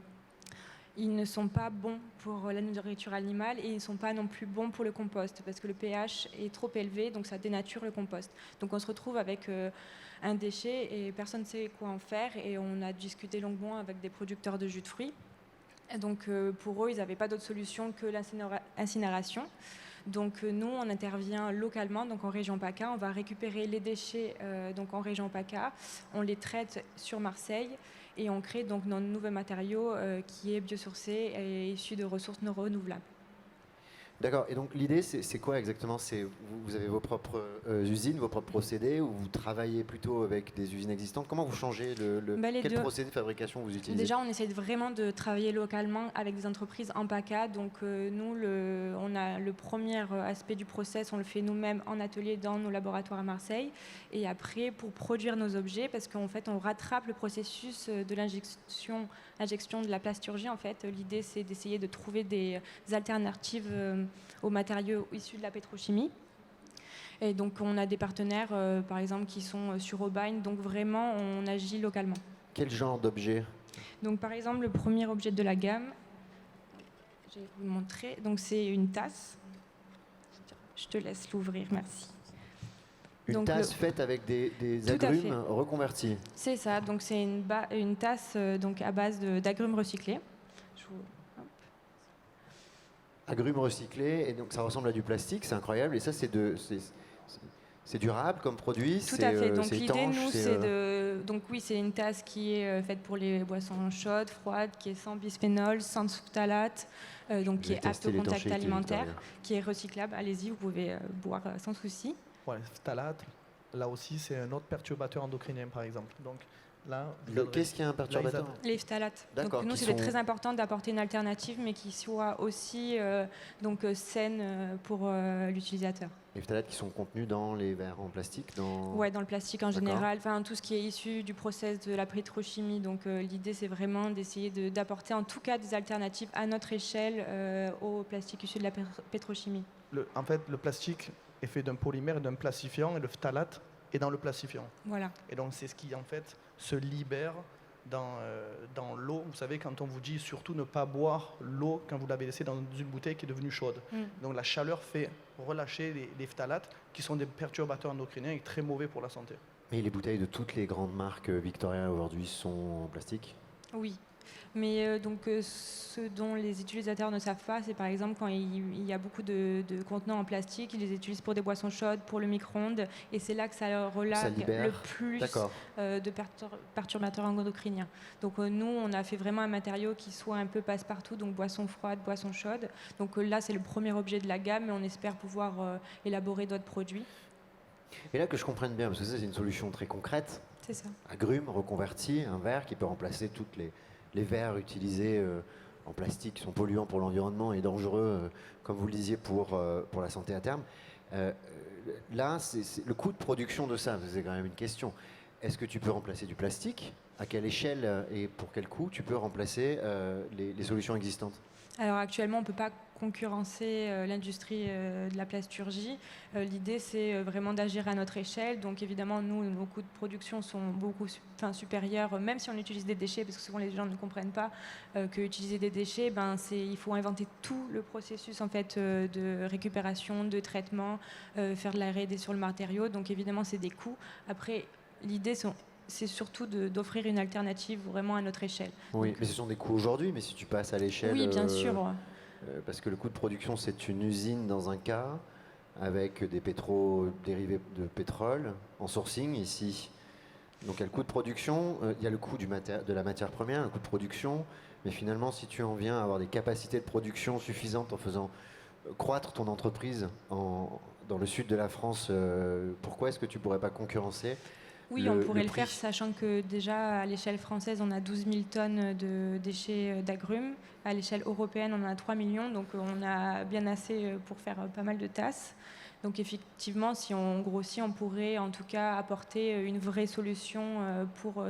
ils ne sont pas bons pour la nourriture animale et ils ne sont pas non plus bons pour le compost parce que le pH est trop élevé, donc ça dénature le compost. Donc on se retrouve avec un déchet et personne ne sait quoi en faire, et on a discuté longuement avec des producteurs de jus de fruits. Et donc pour eux, ils n'avaient pas d'autre solution que l'incinération. Donc nous, on intervient localement, donc en région PACA. On va récupérer les déchets donc en région PACA, on les traite sur Marseille et on crée donc notre nouveau matériau qui est biosourcé et issu de ressources non renouvelables. D'accord. Et donc l'idée, c'est quoi exactement? Vous avez vos propres usines, vos propres procédés, ou vous travaillez plutôt avec des usines existantes? Comment vous changez quel procédé de fabrication vous utilisez? Déjà, on essaie vraiment de travailler localement avec des entreprises en PACA. Donc nous, on a le premier aspect du process, on le fait nous-mêmes en atelier dans nos laboratoires à Marseille. Et après, pour produire nos objets, parce qu'en fait, on rattrape le processus de l'injection de la plasturgie. En fait, l'idée, c'est d'essayer de trouver des alternatives aux matériaux issus de la pétrochimie. Et donc, on a des partenaires, par exemple, qui sont sur Aubagne. Donc, vraiment, on agit localement. Quel genre d'objet? Donc, par exemple, le premier objet de la gamme, je vais vous le montrer. Donc, c'est une tasse. Je te laisse l'ouvrir, merci. Une tasse faite avec des agrumes reconvertis. C'est ça. Donc, c'est une tasse donc, à base d'agrumes recyclés. Agrumes recyclés, et donc ça ressemble à du plastique, c'est incroyable. Et ça, c'est durable comme produit. Tout à fait. Donc l'idée, nous, c'est donc oui, c'est une tasse qui est faite pour les boissons chaudes, froides, qui est sans bisphénol, sans phtalate, donc qui est apte au contact alimentaire, qui est recyclable. Allez-y, vous pouvez boire sans souci. Ouais, phtalate, là aussi, c'est un autre perturbateur endocrinien, par exemple. Donc qu'est-ce qui est un perturbateur? Les phtalates. Donc nous, c'était très important d'apporter une alternative, mais qui soit aussi saine pour l'utilisateur. Les phtalates qui sont contenus dans les verres en plastique, Ouais, dans le plastique en général. Enfin, tout ce qui est issu du process de la pétrochimie. Donc l'idée, c'est vraiment d'essayer d'apporter en tout cas des alternatives à notre échelle au plastique issu de la pétrochimie. En fait, le plastique est fait d'un polymère et d'un plastifiant, et le phthalate est dans le plastifiant. Voilà. Et donc c'est ce qui en fait se libère dans l'eau. Vous savez, quand on vous dit surtout ne pas boire l'eau quand vous l'avez laissée dans une bouteille qui est devenue chaude. Donc la chaleur fait relâcher les phtalates, qui sont des perturbateurs endocriniens et très mauvais pour la santé. Mais les bouteilles de toutes les grandes marques Victoria aujourd'hui sont en plastique? Oui. Mais ce dont les utilisateurs ne savent pas, c'est par exemple quand il y a beaucoup de contenants en plastique, ils les utilisent pour des boissons chaudes, pour le micro-ondes, et c'est là que ça relâche le plus de perturbateurs endocriniens. Donc nous, on a fait vraiment un matériau qui soit un peu passe-partout, donc boissons froides, boissons chaudes. Donc là, c'est le premier objet de la gamme, mais on espère pouvoir élaborer d'autres produits. Et là, que je comprenne bien, parce que ça, c'est une solution très concrète. C'est ça. Agrumes reconverti, un verre qui peut remplacer toutes les verres utilisés en plastique qui sont polluants pour l'environnement et dangereux, comme vous le disiez, pour la santé à terme. Là, c'est le coût de production de ça, c'est quand même une question. Est-ce que tu peux remplacer du plastique? À quelle échelle et pour quel coût tu peux remplacer les solutions existantes? Alors actuellement, on ne peut pas concurrencer l'industrie de la plasturgie. L'idée, c'est vraiment d'agir à notre échelle. Donc évidemment, nous, nos coûts de production sont beaucoup supérieurs, même si on utilise des déchets, parce que souvent les gens ne comprennent pas qu'utiliser des déchets, il faut inventer tout le processus en fait, de récupération, de traitement, faire de la R&D sur le matériau. Donc évidemment, c'est des coûts. Après, l'idée, c'est surtout d'offrir une alternative vraiment à notre échelle. Oui, donc, mais ce sont des coûts aujourd'hui, mais si tu passes à l'échelle... Oui, bien sûr. Parce que le coût de production, c'est une usine dans un cas, avec des dérivés de pétrole, en sourcing ici. Donc il y a le coût de production, il y a le coût de la matière première, le coût de production, mais finalement, si tu en viens à avoir des capacités de production suffisantes en faisant croître ton entreprise dans le sud de la France, pourquoi est-ce que tu ne pourrais pas concurrencer Oui, on pourrait le prix? faire, sachant que déjà à l'échelle française, on a 12 000 tonnes de déchets d'agrumes. À l'échelle européenne, on en a 3 millions, donc on a bien assez pour faire pas mal de tasses. Donc effectivement, si on grossit, on pourrait en tout cas apporter une vraie solution pour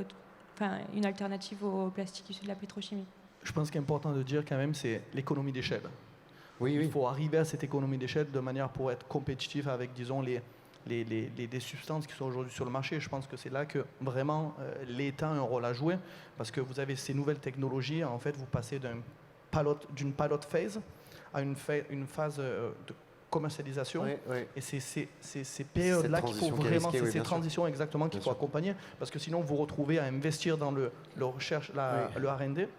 une alternative au plastique issu de la pétrochimie. Je pense qu'il est important de dire quand même, c'est l'économie d'échelle. Oui, Il faut arriver à cette économie d'échelle de manière pour être compétitif avec, disons, les substances qui sont aujourd'hui sur le marché. Je pense que c'est là que vraiment l'État a un rôle à jouer, parce que vous avez ces nouvelles technologies. En fait, vous passez d'une pilot phase à une phase de commercialisation. Et c'est ces périodes-là qu'il faut vraiment, c'est ces transitions exactement qu'il faut accompagner, parce que sinon vous retrouvez à investir dans le recherche, le R&D,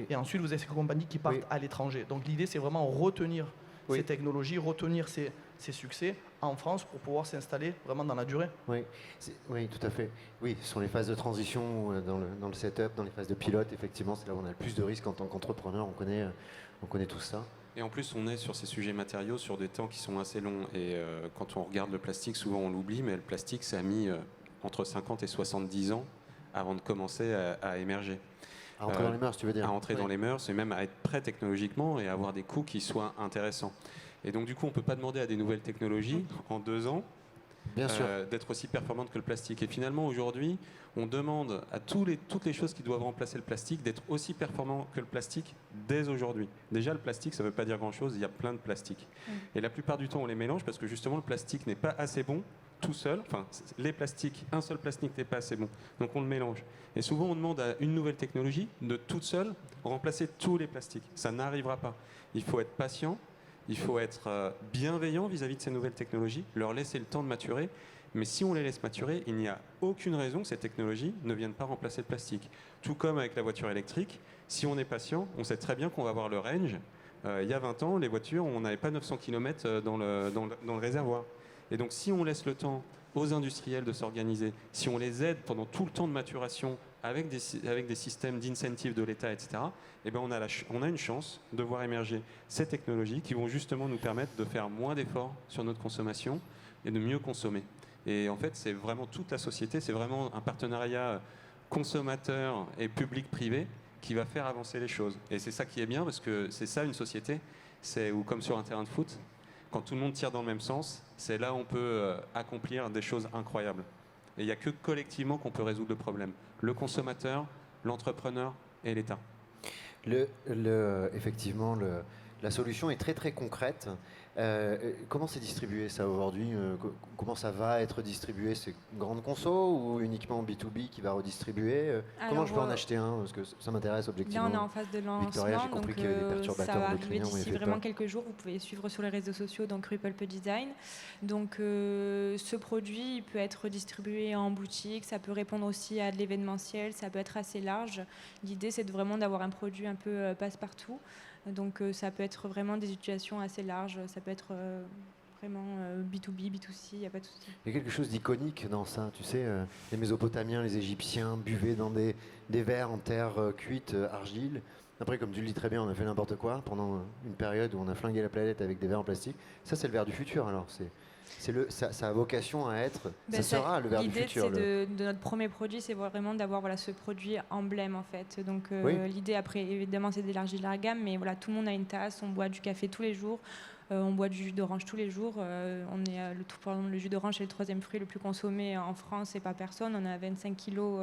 et ensuite vous avez ces compagnies qui partent à l'étranger. Donc l'idée, c'est vraiment retenir ces technologies, retenir ces succès en France pour pouvoir s'installer vraiment dans la durée. Oui, tout à fait. Oui, ce sont les phases de transition dans le setup, dans les phases de pilote. Effectivement, c'est là où on a le plus de risques en tant qu'entrepreneur. On connaît tout ça. Et en plus, on est sur ces sujets matériaux sur des temps qui sont assez longs. Et quand on regarde le plastique, souvent on l'oublie, mais le plastique, ça a mis entre 50 et 70 ans avant de commencer à émerger. À entrer dans les mœurs, tu veux dire? À entrer dans les mœurs, et même à être prêt technologiquement et à avoir des coûts qui soient intéressants. Et donc, du coup, on ne peut pas demander à des nouvelles technologies en 2 ans d'être aussi performantes que le plastique. Et finalement, aujourd'hui, on demande à toutes les choses qui doivent remplacer le plastique d'être aussi performants que le plastique dès aujourd'hui. Déjà, le plastique, ça ne veut pas dire grand-chose, il y a plein de plastiques. Et la plupart du temps, on les mélange parce que justement, le plastique n'est pas assez bon tout seul. Enfin, les plastiques, un seul plastique n'est pas assez bon. Donc, on le mélange. Et souvent, on demande à une nouvelle technologie de toute seule remplacer tous les plastiques. Ça n'arrivera pas. Il faut être patient. Il faut être bienveillant vis-à-vis de ces nouvelles technologies, leur laisser le temps de maturer. Mais si on les laisse maturer, il n'y a aucune raison que ces technologies ne viennent pas remplacer le plastique. Tout comme avec la voiture électrique, si on est patient, on sait très bien qu'on va avoir le range. Il y a 20 ans, les voitures, on n'avait pas 900 km dans le réservoir. Et donc si on laisse le temps aux industriels de s'organiser, si on les aide pendant tout le temps de maturation avec des systèmes d'incentives de l'État, etc., eh ben on a une chance de voir émerger ces technologies qui vont justement nous permettre de faire moins d'efforts sur notre consommation et de mieux consommer. Et en fait, c'est vraiment toute la société, c'est vraiment un partenariat consommateur et public-privé qui va faire avancer les choses. Et c'est ça qui est bien, parce que c'est ça une société, c'est où comme sur un terrain de foot, quand tout le monde tire dans le même sens, c'est là où on peut accomplir des choses incroyables. Et il n'y a que collectivement qu'on peut résoudre le problème. Le consommateur, l'entrepreneur et l'État. Effectivement, la solution est très très concrète. Comment c'est distribué ça aujourd'hui? Comment ça va être distribué? C'est une grande conso ou uniquement B2B qui va redistribuer? Comment je peux en acheter un? Parce que ça m'intéresse objectivement. Là, on est en phase de lancement. Victoria, j'ai compris qu'il y avait des perturbateurs ça va arriver endocriniens. d'ici vraiment quelques jours. Vous pouvez suivre sur les réseaux sociaux, donc Ripple Design. Donc, ce produit il peut être distribué en boutique. Ça peut répondre aussi à de l'événementiel. Ça peut être assez large. L'idée, c'est vraiment d'avoir un produit un peu passe-partout. Donc ça peut être vraiment des utilisations assez larges, ça peut être vraiment B2B, B2C, il n'y a pas de souci. Il y a quelque chose d'iconique dans ça, tu sais, les Mésopotamiens, les Égyptiens buvaient dans des verres en terre cuite, argile. Après, comme tu le dis très bien, on a fait n'importe quoi pendant une période où on a flingué la planète avec des verres en plastique. Ça, c'est le verre du futur, alors ça a vocation à être, ça sera le verre du futur. L'idée, de notre premier produit, c'est vraiment d'avoir ce produit emblème en fait. Donc l'idée après, évidemment, c'est d'élargir la gamme, mais voilà, tout le monde a une tasse, on boit du café tous les jours. On boit du jus d'orange tous les jours. Le jus d'orange est le 3e fruit le plus consommé en France et par personne. On a 25 kilos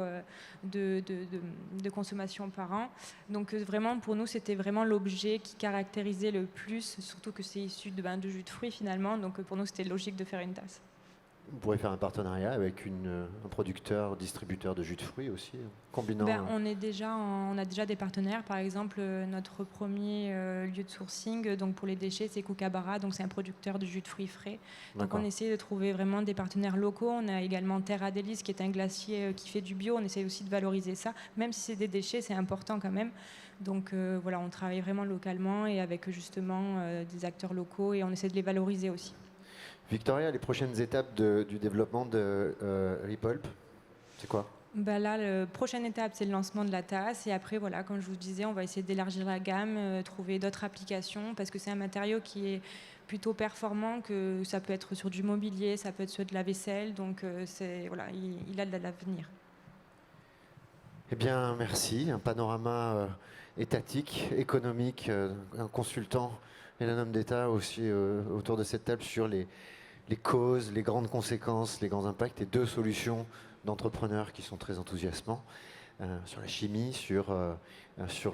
de consommation par an. Donc vraiment, pour nous, c'était vraiment l'objet qui caractérisait le plus, surtout que c'est issu de jus de fruits finalement. Donc pour nous, c'était logique de faire une tasse. Vous pourrez faire un partenariat avec un producteur, distributeur de jus de fruits aussi, combinant... On a déjà des partenaires. Par exemple, notre premier lieu de sourcing, donc pour les déchets, c'est Kookaburra, donc c'est un producteur de jus de fruits frais. Donc on essaie de trouver vraiment des partenaires locaux. On a également Terra Delis, qui est un glacier qui fait du bio. On essaie aussi de valoriser ça. Même si c'est des déchets, c'est important quand même. Donc voilà, on travaille vraiment localement et avec justement des acteurs locaux et on essaie de les valoriser aussi. Victoria, les prochaines étapes du développement de Repulp, c'est quoi? Bah là, la prochaine étape, c'est le lancement de la tasse. Et après, voilà, comme je vous disais, on va essayer d'élargir la gamme, trouver d'autres applications, parce que c'est un matériau qui est plutôt performant, que ça peut être sur du mobilier, ça peut être sur de la vaisselle. Donc, voilà, il a de l'avenir. Eh bien, merci. Un panorama étatique, économique, un consultant et un homme d'État aussi autour de cette table sur les causes, les grandes conséquences, les grands impacts et 2 solutions d'entrepreneurs qui sont très enthousiasmants sur la chimie, sur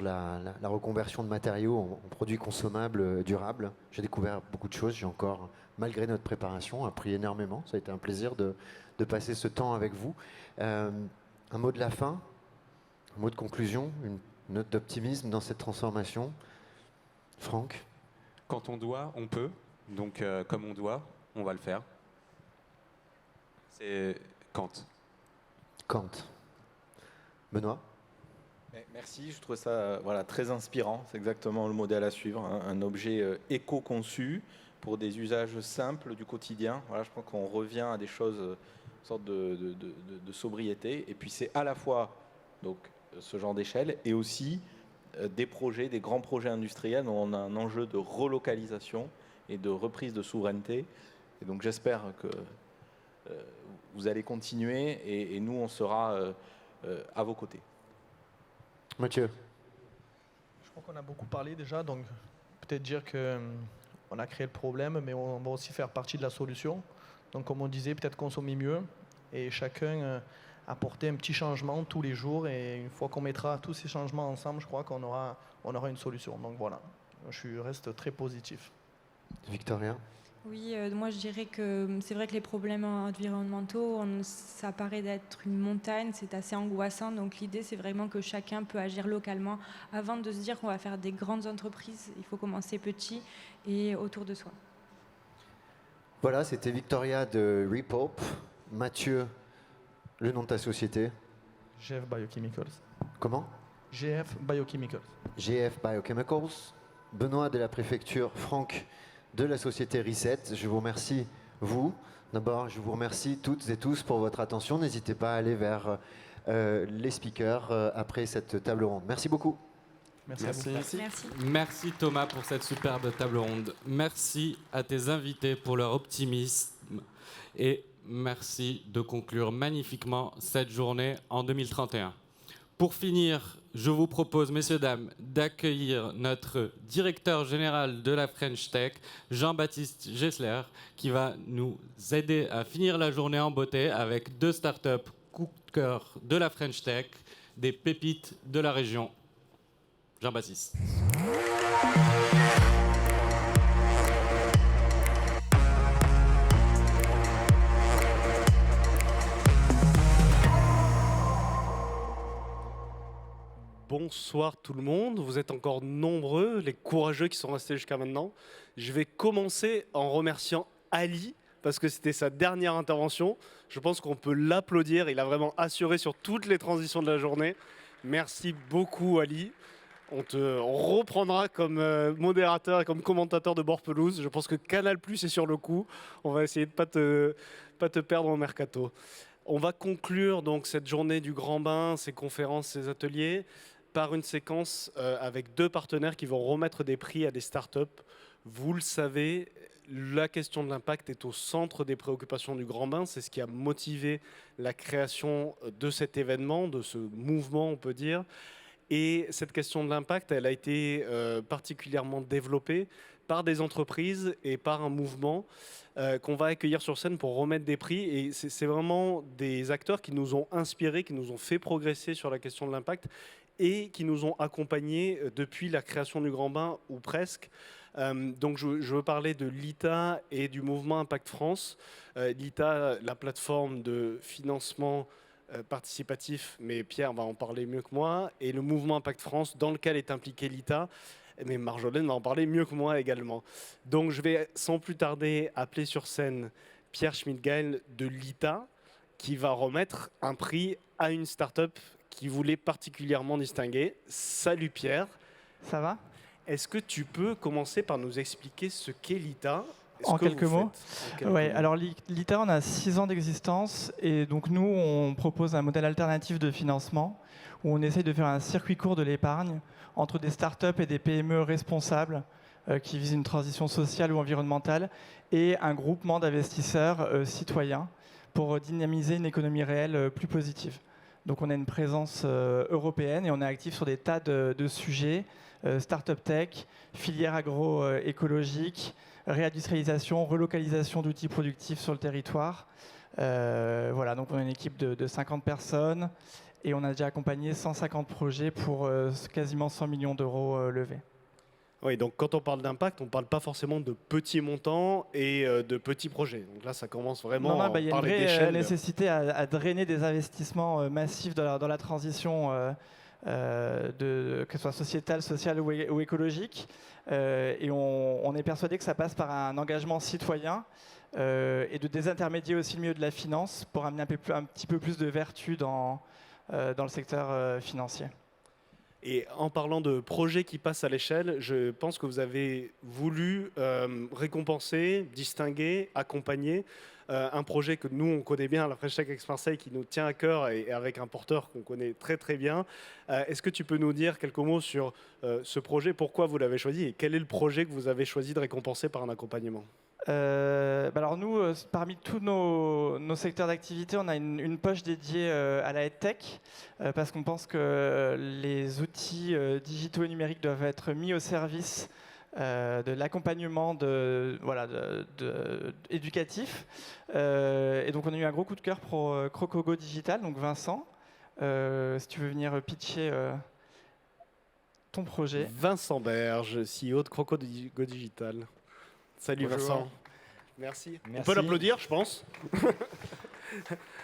la reconversion de matériaux en produits consommables durables. J'ai découvert beaucoup de choses. J'ai encore, malgré notre préparation, appris énormément. Ça a été un plaisir de passer ce temps avec vous. Un mot de la fin, un mot de conclusion, une note d'optimisme dans cette transformation. Franck? Quand on doit, on peut. Donc, comme on doit, on va le faire. C'est Kant. Kant. Benoît? Merci, je trouve ça très inspirant. C'est exactement le modèle à suivre. Un objet éco-conçu pour des usages simples du quotidien. Voilà, je pense qu'on revient à des choses, une sorte de sobriété. Et puis c'est à la fois donc, ce genre d'échelle et aussi des projets, des grands projets industriels dont on a un enjeu de relocalisation et de reprise de souveraineté. Et donc j'espère que vous allez continuer et nous, on sera à vos côtés. Mathieu? Je crois qu'on a beaucoup parlé déjà, donc peut-être dire qu'on a créé le problème, mais on va aussi faire partie de la solution. Donc comme on disait, peut-être consommer mieux et chacun apporter un petit changement tous les jours. Et une fois qu'on mettra tous ces changements ensemble, je crois qu'on aura une solution. Donc voilà, je reste très positif. Victoria? Oui, moi je dirais que c'est vrai que les problèmes environnementaux, ça paraît d'être une montagne, c'est assez angoissant. Donc l'idée, c'est vraiment que chacun peut agir localement. Avant de se dire qu'on va faire des grandes entreprises, il faut commencer petit et autour de soi. Voilà, c'était Victoria de Repop. Mathieu, le nom de ta société? GF Biochemicals. Comment? GF Biochemicals. GF Biochemicals. Benoît de la préfecture, Franck de la société Reset. Je vous remercie, vous. D'abord, je vous remercie toutes et tous pour votre attention. N'hésitez pas à aller vers les speakers après cette table ronde. Merci beaucoup. Merci à vous. Merci. Merci Thomas pour cette superbe table ronde. Merci à tes invités pour leur optimisme. Et merci de conclure magnifiquement cette journée en 2031. Pour finir, je vous propose, messieurs, dames, d'accueillir notre directeur général de la French Tech, Jean-Baptiste Gessler, qui va nous aider à finir la journée en beauté avec 2 startups coup de cœur de la French Tech, des pépites de la région. Jean-Baptiste. Bonsoir tout le monde, vous êtes encore nombreux, les courageux qui sont restés jusqu'à maintenant. Je vais commencer en remerciant Ali, parce que c'était sa dernière intervention. Je pense qu'on peut l'applaudir, il a vraiment assuré sur toutes les transitions de la journée. Merci beaucoup Ali. On te reprendra comme modérateur et comme commentateur de Bord-Pelouse. Je pense que Canal+ est sur le coup. On va essayer de ne pas te perdre au mercato. On va conclure donc cette journée du Grand Bain, ces conférences, ces ateliers, par une séquence avec 2 partenaires qui vont remettre des prix à des startups. Vous le savez, la question de l'impact est au centre des préoccupations du Grand Bain. C'est ce qui a motivé la création de cet événement, de ce mouvement, on peut dire. Et cette question de l'impact, elle a été particulièrement développée par des entreprises et par un mouvement qu'on va accueillir sur scène pour remettre des prix. Et c'est vraiment des acteurs qui nous ont inspirés, qui nous ont fait progresser sur la question de l'impact et qui nous ont accompagnés depuis la création du Grand Bain, ou presque. Donc je veux parler de l'ITA et du mouvement Impact France. L'ITA, la plateforme de financement participatif, mais Pierre va en parler mieux que moi, et le mouvement Impact France, dans lequel est impliqué l'ITA, mais Marjolaine va en parler mieux que moi également. Donc je vais sans plus tarder appeler sur scène Pierre Schmidt-Gaël de l'ITA, qui va remettre un prix à une start-up qui voulait particulièrement distinguer. Salut Pierre. Ça va? Est-ce que tu peux commencer par nous expliquer ce qu'est l'ITA ce En que quelques vous mots. faites. En quelques Ouais, mots. alors l'ITER, on a 6 ans d'existence et donc nous, on propose un modèle alternatif de financement où on essaye de faire un circuit court de l'épargne entre des startups et des PME responsables qui visent une transition sociale ou environnementale et un groupement d'investisseurs citoyens pour dynamiser une économie réelle plus positive. Donc on a une présence européenne et on est actif sur des tas de sujets, start-up tech, filière agroécologique, réindustrialisation, relocalisation d'outils productifs sur le territoire. Voilà, donc on a une équipe de 50 personnes et on a déjà accompagné 150 projets pour quasiment 100 millions d'euros levés. Oui, donc quand on parle d'impact, on ne parle pas forcément de petits montants et de petits projets. Donc là, ça commence vraiment à Il y a une parler vraie d'échelle. nécessité à drainer des investissements massifs dans la transition, que ce soit sociétale, sociale ou écologique. Et on est persuadé que ça passe par un engagement citoyen et de désintermédier aussi le milieu de la finance pour amener un petit peu plus de vertu dans le secteur financier. Et en parlant de projets qui passent à l'échelle, je pense que vous avez voulu récompenser, distinguer, accompagner un projet que nous, on connaît bien, la French Tech Aix-Marseille, qui nous tient à cœur et avec un porteur qu'on connaît très très bien. Est-ce que tu peux nous dire quelques mots sur ce projet, pourquoi vous l'avez choisi et quel est le projet que vous avez choisi de récompenser par un accompagnement ? Alors nous, parmi tous nos secteurs d'activité, on a une poche dédiée à la EdTech parce qu'on pense que les outils digitaux et numériques doivent être mis au service de l'accompagnement éducatif. Et donc on a eu un gros coup de cœur pour Crocogo Digital. Donc Vincent, si tu veux venir pitcher ton projet. Vincent Berge, CEO de Crocogo Digital. Salut Bonjour. Vincent. Merci. On Merci. peut l'applaudir, je pense.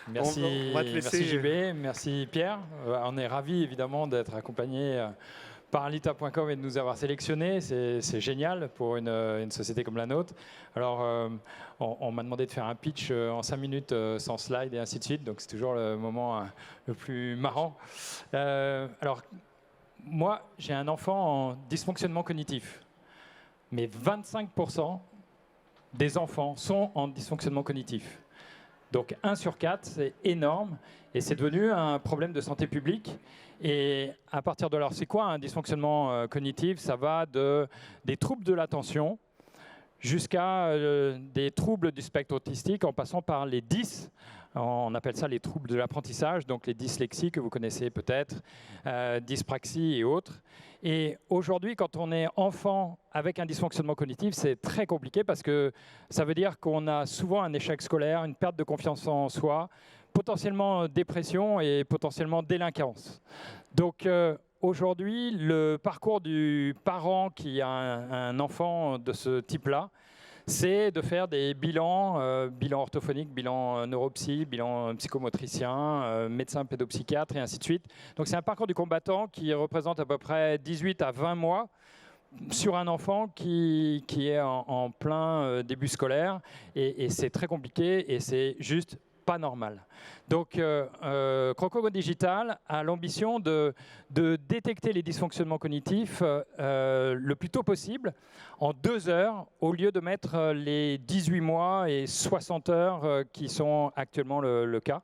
Merci, on va te laisser. merci JB, merci Pierre. On est ravis évidemment d'être accompagné par Alita.com et de nous avoir sélectionnés. C'est génial pour une société comme la nôtre. Alors, on m'a demandé de faire un pitch en 5 minutes sans slide et ainsi de suite. Donc, c'est toujours le moment le plus marrant. Alors, moi, j'ai un enfant en dysfonctionnement cognitif. Mais 25% des enfants sont en dysfonctionnement cognitif. Donc 1 sur 4, c'est énorme et c'est devenu un problème de santé publique. Et à partir de là, c'est quoi un dysfonctionnement cognitif? Ça va des troubles de l'attention jusqu'à des troubles du spectre autistique en passant par les 10. On appelle ça les troubles de l'apprentissage, donc les dyslexies que vous connaissez peut-être, dyspraxie et autres. Et aujourd'hui, quand on est enfant avec un dysfonctionnement cognitif, c'est très compliqué parce que ça veut dire qu'on a souvent un échec scolaire, une perte de confiance en soi, potentiellement dépression et potentiellement délinquance. Donc aujourd'hui, le parcours du parent qui a un enfant de ce type-là, c'est de faire des bilans, bilan orthophonique, bilan neuropsy, bilan psychomotricien, médecin pédopsychiatre et ainsi de suite. Donc c'est un parcours du combattant qui représente à peu près 18 à 20 mois sur un enfant qui est en plein début scolaire et c'est très compliqué et c'est juste pas normal. Donc Crocogo Digital a l'ambition de détecter les dysfonctionnements cognitifs le plus tôt possible, en 2 heures, au lieu de mettre les 18 mois et 60 heures qui sont actuellement le cas.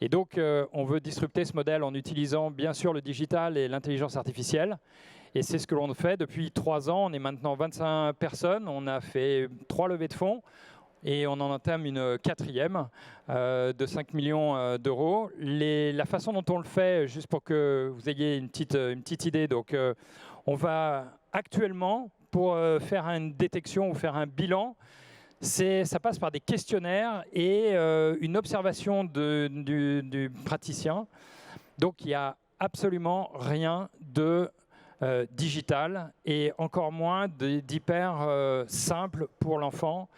Et donc on veut disrupter ce modèle en utilisant bien sûr le digital et l'intelligence artificielle. Et c'est ce que l'on fait depuis 3 ans. On est maintenant 25 personnes, on a fait 3 levées de fonds. Et on en entame une 4e de 5 millions d'euros. La façon dont on le fait, juste pour que vous ayez une petite idée, donc on va actuellement, pour faire une détection ou faire un bilan, ça passe par des questionnaires et une observation du praticien. Donc il n'y a absolument rien de digital et encore moins d'hyper simple pour l'enfant.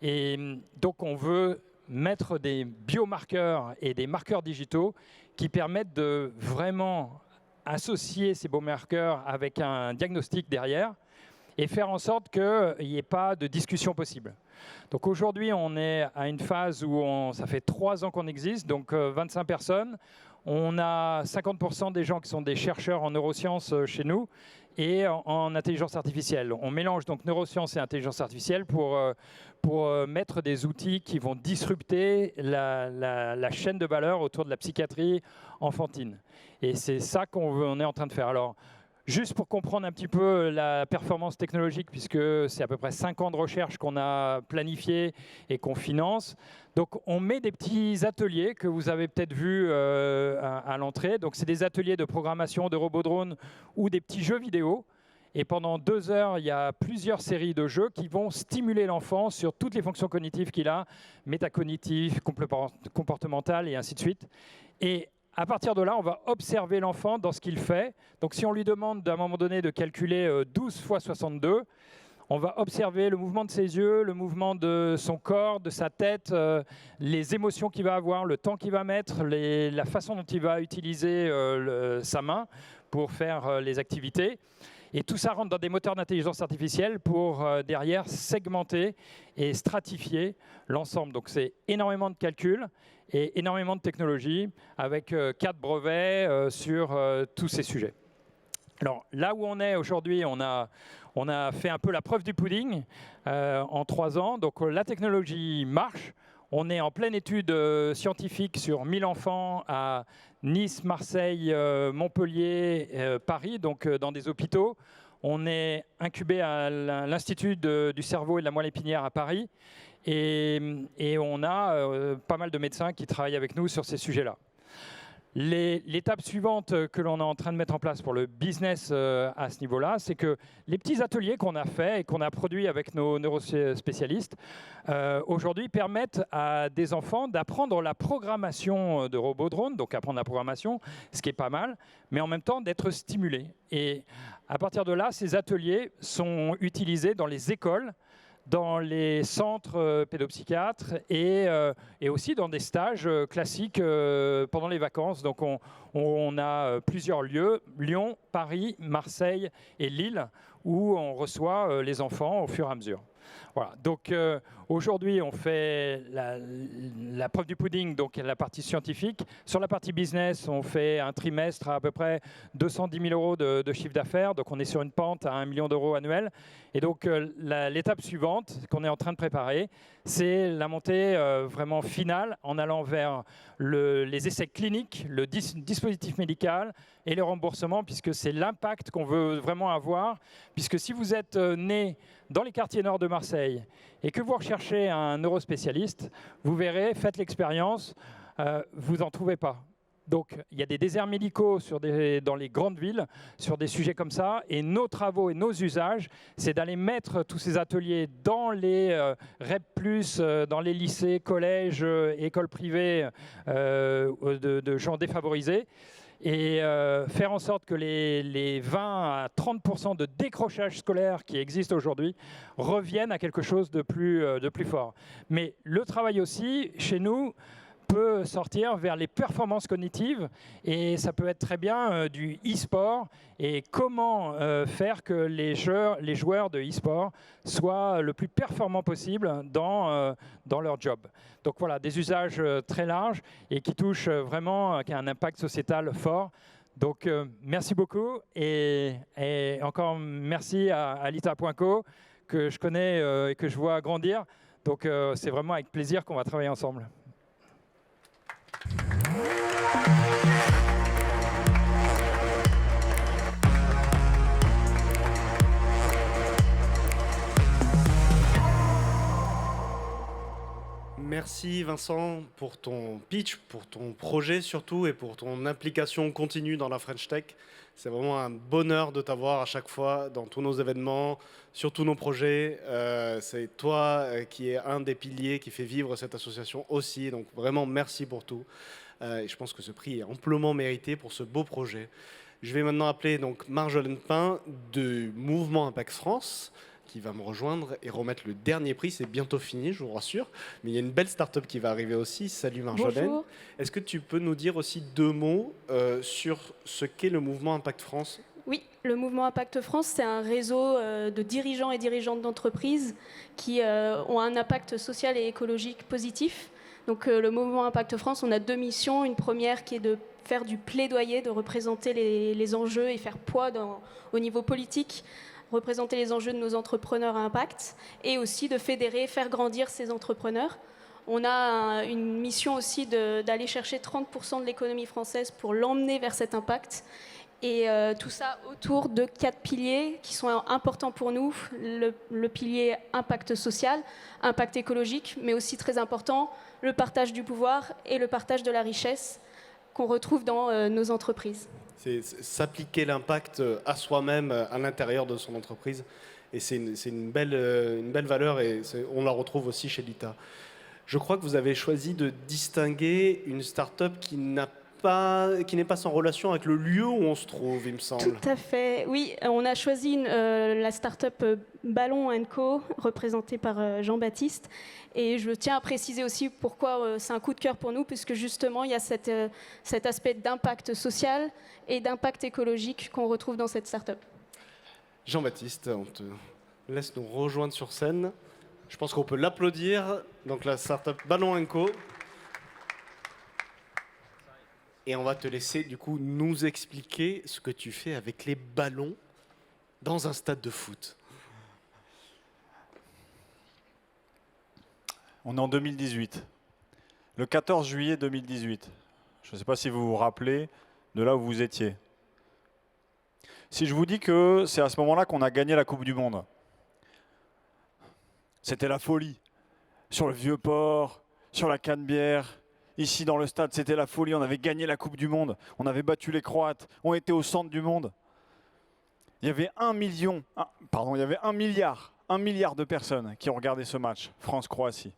Et donc on veut mettre des biomarqueurs et des marqueurs digitaux qui permettent de vraiment associer ces biomarqueurs avec un diagnostic derrière et faire en sorte qu'il n'y ait pas de discussion possible. Donc aujourd'hui, on est à une phase où ça fait 3 ans qu'on existe, donc 25 personnes. on a 50% des gens qui sont des chercheurs en neurosciences chez nous et en intelligence artificielle. On mélange donc neurosciences et intelligence artificielle pour mettre des outils qui vont disrupter la chaîne de valeur autour de la psychiatrie enfantine. Et c'est ça qu'on est en train de faire. Alors, juste pour comprendre un petit peu la performance technologique, puisque c'est à peu près 5 ans de recherche qu'on a planifié et qu'on finance. Donc, on met des petits ateliers que vous avez peut-être vus à l'entrée. Donc, c'est des ateliers de programmation de robots drones ou des petits jeux vidéo. Et pendant 2 heures, il y a plusieurs séries de jeux qui vont stimuler l'enfant sur toutes les fonctions cognitives qu'il a, métacognitives, comportementales et ainsi de suite. Et à partir de là, on va observer l'enfant dans ce qu'il fait. Donc si on lui demande à un moment donné de calculer 12 fois 62, on va observer le mouvement de ses yeux, le mouvement de son corps, de sa tête, les émotions qu'il va avoir, le temps qu'il va mettre, la façon dont il va utiliser sa main pour faire les activités. Et tout ça rentre dans des moteurs d'intelligence artificielle pour derrière segmenter et stratifier l'ensemble. Donc c'est énormément de calculs et énormément de technologie avec 4 brevets sur tous ces sujets. Alors là où on est aujourd'hui, on a fait un peu la preuve du pudding en 3 ans. Donc la technologie marche. On est en pleine étude scientifique sur 1000 enfants à Nice, Marseille, Montpellier, Paris, donc dans des hôpitaux. On est incubé à l'Institut du cerveau et de la moelle épinière à Paris. Et on a pas mal de médecins qui travaillent avec nous sur ces sujets-là. L'étape suivante que l'on est en train de mettre en place pour le business à ce niveau-là, c'est que les petits ateliers qu'on a faits et qu'on a produits avec nos neurospécialistes, aujourd'hui permettent à des enfants d'apprendre la programmation de robots drones, donc apprendre la programmation, ce qui est pas mal, mais en même temps d'être stimulés. Et à partir de là, ces ateliers sont utilisés dans les écoles, dans les centres pédopsychiatres et aussi dans des stages classiques pendant les vacances. Donc on a plusieurs lieux, Lyon, Paris, Marseille et Lille, où on reçoit les enfants au fur et à mesure. Voilà. Donc aujourd'hui, on fait la preuve du pudding, donc la partie scientifique. Sur la partie business, on fait un trimestre à peu près 210 000 euros de chiffre d'affaires. Donc on est sur une pente à 1 million d'euros annuel. Et donc l'étape suivante qu'on est en train de préparer, c'est la montée vraiment finale en allant vers les essais cliniques, le dispositif médical et les remboursements, puisque c'est l'impact qu'on veut vraiment avoir. Puisque si vous êtes né dans les quartiers nord de Marseille et que vous recherchez un neurospécialiste, vous verrez, faites l'expérience, vous n'en trouvez pas. Donc il y a des déserts médicaux dans les grandes villes sur des sujets comme ça, et nos travaux et nos usages, c'est d'aller mettre tous ces ateliers dans les REP+, dans les lycées, collèges, écoles privées de gens défavorisés, et faire en sorte que les 20 à 30% de décrochage scolaire qui existent aujourd'hui reviennent à quelque chose de plus fort. Mais le travail aussi, chez nous, peut sortir vers les performances cognitives, et ça peut être très bien du e-sport, et comment faire que les joueurs de e-sport soient le plus performants possible dans leur job. Donc voilà, des usages très larges et qui touchent vraiment, qui ont un impact sociétal fort. Donc merci beaucoup, et encore merci à Lita.co que je connais et que je vois grandir. Donc c'est vraiment avec plaisir qu'on va travailler ensemble. Merci Vincent pour ton pitch, pour ton projet surtout, et pour ton implication continue dans la French Tech. C'est vraiment un bonheur de t'avoir à chaque fois dans tous nos événements, sur tous nos projets. C'est toi qui es un des piliers qui fait vivre cette association aussi. Donc vraiment merci pour tout. Et je pense que ce prix est amplement mérité pour ce beau projet. Je vais maintenant appeler donc Marjolaine Pain du Mouvement Impact France, qui va me rejoindre et remettre le dernier prix. C'est bientôt fini, je vous rassure. Mais il y a une belle start-up qui va arriver aussi. Salut Marjolaine. Bonjour. Est-ce que tu peux nous dire aussi 2 mots sur ce qu'est le Mouvement Impact France ? Oui, le Mouvement Impact France, c'est un réseau de dirigeants et dirigeantes d'entreprises qui ont un impact social et écologique positif. Donc le mouvement Impact France, on a 2 missions. Une première qui est de faire du plaidoyer, de représenter les enjeux et faire poids au niveau politique, représenter les enjeux de nos entrepreneurs à impact, et aussi de fédérer, faire grandir ces entrepreneurs. On a une mission aussi d'aller chercher 30% de l'économie française pour l'emmener vers cet impact. Et tout ça autour de 4 piliers qui sont importants pour nous. Le pilier impact social, impact écologique, mais aussi très important, le partage du pouvoir et le partage de la richesse qu'on retrouve dans nos entreprises. C'est s'appliquer l'impact à soi-même, à l'intérieur de son entreprise. Et c'est une belle valeur et on la retrouve aussi chez l'ITA. Je crois que vous avez choisi de distinguer une start-up qui n'est pas sans relation avec le lieu où on se trouve, il me semble. Tout à fait. Oui, on a choisi la start-up Ballon & Co, représentée par Jean-Baptiste. Et je tiens à préciser aussi pourquoi c'est un coup de cœur pour nous, puisque justement, il y a cet aspect d'impact social et d'impact écologique qu'on retrouve dans cette start-up. Jean-Baptiste, on te laisse nous rejoindre sur scène. Je pense qu'on peut l'applaudir. Donc la start-up Ballon & Co. Et on va te laisser du coup nous expliquer ce que tu fais avec les ballons dans un stade de foot. On est en 2018, le 14 juillet 2018. Je ne sais pas si vous vous rappelez de là où vous étiez. Si je vous dis que c'est à ce moment-là qu'on a gagné la Coupe du Monde, c'était la folie. Sur le Vieux-Port, sur la Canebière, ici dans le stade, c'était la folie. On avait gagné la Coupe du Monde, on avait battu les Croates, on était au centre du monde. Il y avait 1 milliard de personnes qui ont regardé ce match, France-Croatie.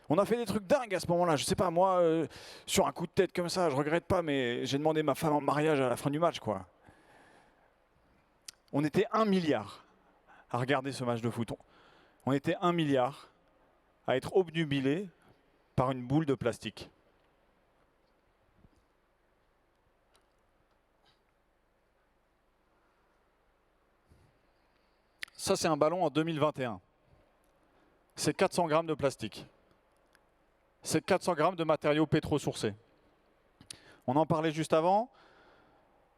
On a fait des trucs dingues à ce moment-là. Je sais pas, moi, sur un coup de tête comme ça, je regrette pas, mais j'ai demandé ma femme en mariage à la fin du match, quoi. On était 1 milliard à regarder ce match de foot. On était 1 milliard à être obnubilé par une boule de plastique. Ça, c'est un ballon en 2021. C'est 400 grammes de plastique. C'est 400 grammes de matériaux pétro-sourcés. On en parlait juste avant.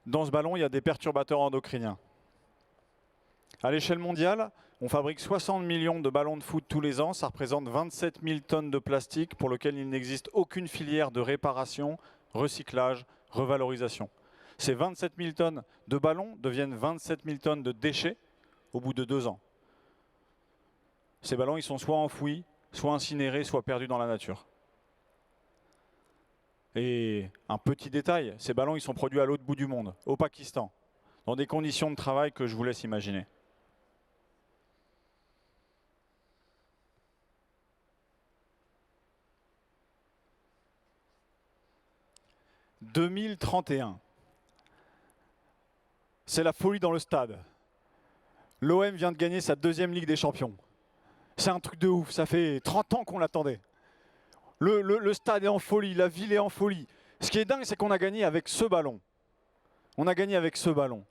Dans ce ballon, il y a des perturbateurs endocriniens. À l'échelle mondiale, on fabrique 60 millions de ballons de foot tous les ans. Ça représente 27 000 tonnes de plastique pour lequel il n'existe aucune filière de réparation, recyclage, revalorisation. Ces 27 000 tonnes de ballons deviennent 27 000 tonnes de déchets au bout de 2 ans. Ces ballons, ils sont soit enfouis, soit incinérés, soit perdus dans la nature. Et un petit détail, ces ballons, ils sont produits à l'autre bout du monde, au Pakistan, dans des conditions de travail que je vous laisse imaginer. « 2031. C'est la folie dans le stade. L'OM vient de gagner sa 2e Ligue des Champions. C'est un truc de ouf, ça fait 30 ans qu'on l'attendait. Le stade est en folie, la ville est en folie. Ce qui est dingue, c'est qu'on a gagné avec ce ballon. On a gagné avec ce ballon.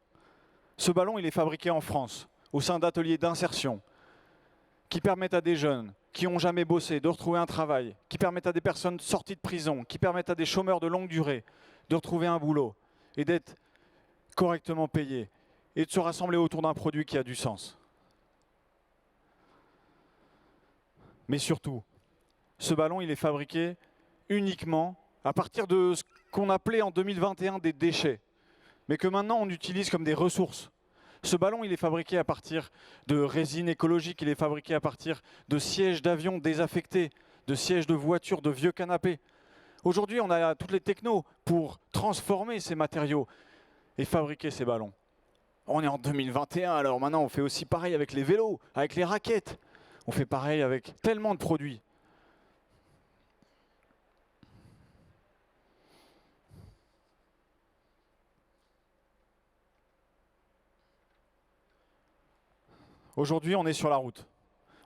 Ce ballon, il est fabriqué en France, au sein d'ateliers d'insertion, qui permettent à des jeunes qui n'ont jamais bossé de retrouver un travail, qui permettent à des personnes sorties de prison, qui permettent à des chômeurs de longue durée de retrouver un boulot et d'être correctement payés et de se rassembler autour d'un produit qui a du sens. Mais surtout, ce ballon, il est fabriqué uniquement à partir de ce qu'on appelait en 2021 des déchets, mais que maintenant on utilise comme des ressources. Ce ballon, il est fabriqué à partir de résine écologique, il est fabriqué à partir de sièges d'avion désaffectés, de sièges de voitures, de vieux canapés. Aujourd'hui, on a toutes les technos pour transformer ces matériaux et fabriquer ces ballons. On est en 2021, alors maintenant on fait aussi pareil avec les vélos, avec les raquettes. On fait pareil avec tellement de produits. Aujourd'hui, on est sur la route.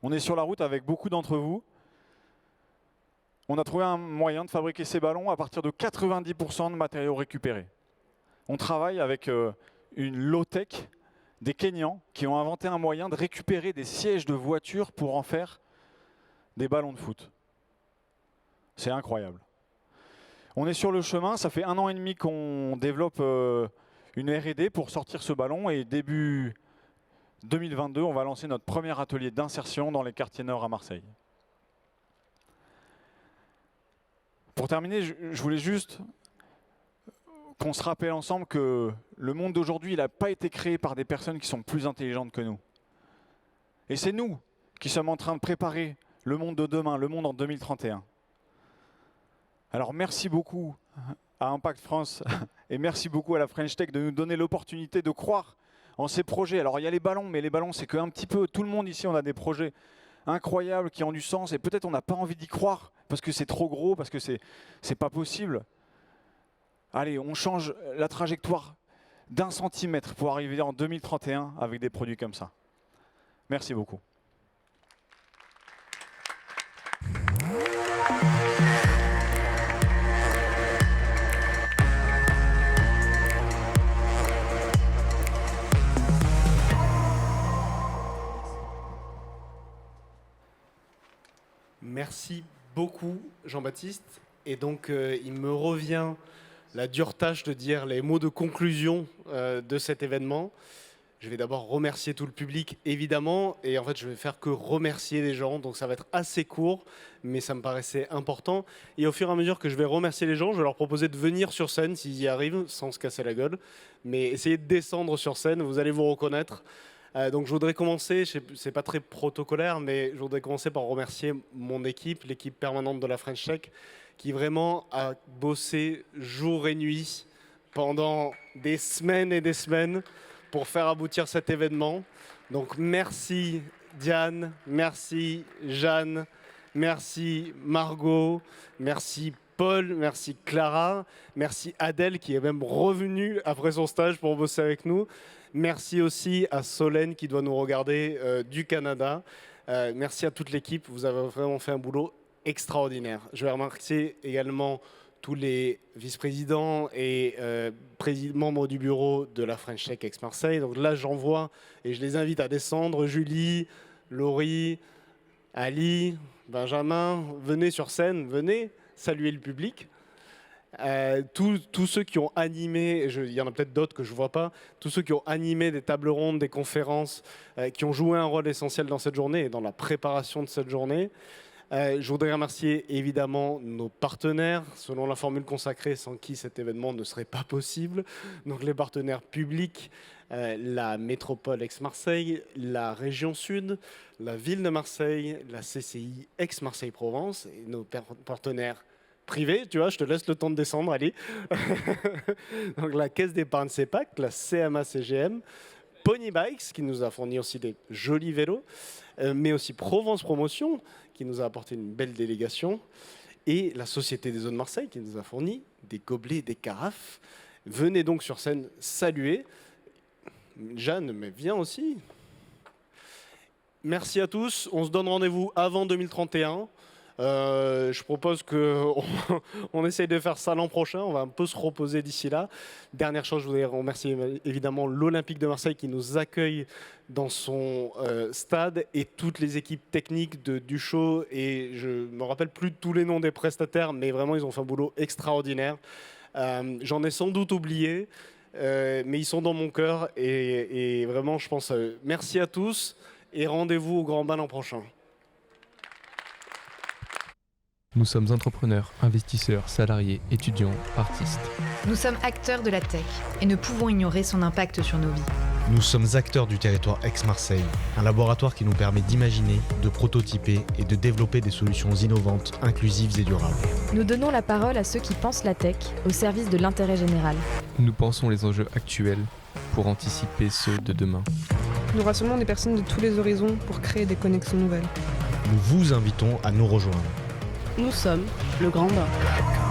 On est sur la route avec beaucoup d'entre vous. On a trouvé un moyen de fabriquer ces ballons à partir de 90% de matériaux récupérés. On travaille avec une low-tech des Kenyans qui ont inventé un moyen de récupérer des sièges de voitures pour en faire des ballons de foot. C'est incroyable. On est sur le chemin, ça fait 1 an et demi qu'on développe une R&D pour sortir ce ballon et début 2022, on va lancer notre premier atelier d'insertion dans les quartiers nord à Marseille. Pour terminer, je voulais juste qu'on se rappelle ensemble que le monde d'aujourd'hui, il n'a pas été créé par des personnes qui sont plus intelligentes que nous. Et c'est nous qui sommes en train de préparer le monde de demain, le monde en 2031. Alors merci beaucoup à Impact France et merci beaucoup à la French Tech de nous donner l'opportunité de croire en ces projets. Alors il y a les ballons, mais les ballons c'est qu'un petit peu, tout le monde ici on a des projets incroyables qui ont du sens et peut-être on n'a pas envie d'y croire parce que c'est trop gros, parce que c'est pas possible. Allez, on change la trajectoire d'1 centimètre pour arriver en 2031 avec des produits comme ça. Merci beaucoup. Merci beaucoup Jean-Baptiste. Et donc il me revient la dure tâche de dire les mots de conclusion de cet événement. Je vais d'abord remercier tout le public, évidemment, et en fait, je vais faire que remercier les gens, donc ça va être assez court, mais ça me paraissait important. Et au fur et à mesure que je vais remercier les gens, je vais leur proposer de venir sur scène s'ils y arrivent, sans se casser la gueule, mais essayez de descendre sur scène, vous allez vous reconnaître. Donc je voudrais commencer, c'est pas très protocolaire, mais je voudrais commencer par remercier mon équipe, l'équipe permanente de la French Tech, qui vraiment a bossé jour et nuit pendant des semaines et des semaines pour faire aboutir cet événement. Donc merci Diane, merci Jeanne, merci Margot, merci Paul, merci Clara, merci Adèle qui est même revenue après son stage pour bosser avec nous. Merci aussi à Solène qui doit nous regarder du Canada. Merci à toute l'équipe, vous avez vraiment fait un boulot extraordinaire. Je vais remercier également tous les vice-présidents et membres du bureau de la French Tech Aix-Marseille. Donc là, j'en vois et je les invite à descendre. Julie, Laurie, Ali, Benjamin, venez sur scène, venez saluer le public. Tous ceux qui ont animé, il y en a peut-être d'autres que je ne vois pas, tous ceux qui ont animé des tables rondes, des conférences, qui ont joué un rôle essentiel dans cette journée et dans la préparation de cette journée. Je voudrais remercier évidemment nos partenaires, selon la formule consacrée, sans qui cet événement ne serait pas possible. Donc les partenaires publics, la métropole Aix-Marseille, la région Sud, la ville de Marseille, la CCI Aix-Marseille-Provence et nos partenaires privés. Tu vois, je te laisse le temps de descendre, allez. Donc la Caisse d'épargne CEPAC, la CMA-CGM, Pony Bikes qui nous a fourni aussi des jolis vélos, mais aussi Provence Promotion qui nous a apporté une belle délégation, et la Société des Eaux de Marseille qui nous a fourni des gobelets et des carafes. Venez donc sur scène saluer. Jeanne, mais viens aussi. Merci à tous. On se donne rendez-vous avant 2031. Je propose qu'on essaye de faire ça l'an prochain. On va un peu se reposer d'ici là. Dernière chose, je voudrais remercier évidemment l'Olympique de Marseille qui nous accueille dans son stade et toutes les équipes techniques du show. Et je ne me rappelle plus de tous les noms des prestataires, mais vraiment, ils ont fait un boulot extraordinaire. J'en ai sans doute oublié, mais ils sont dans mon cœur. Et vraiment, je pense à eux. Merci à tous et rendez-vous au Grand Bain l'an prochain. Nous sommes entrepreneurs, investisseurs, salariés, étudiants, artistes. Nous sommes acteurs de la tech et ne pouvons ignorer son impact sur nos vies. Nous sommes acteurs du territoire Aix-Marseille, un laboratoire qui nous permet d'imaginer, de prototyper et de développer des solutions innovantes, inclusives et durables. Nous donnons la parole à ceux qui pensent la tech au service de l'intérêt général. Nous pensons les enjeux actuels pour anticiper ceux de demain. Nous rassemblons des personnes de tous les horizons pour créer des connexions nouvelles. Nous vous invitons à nous rejoindre. Nous sommes le Grand Bain.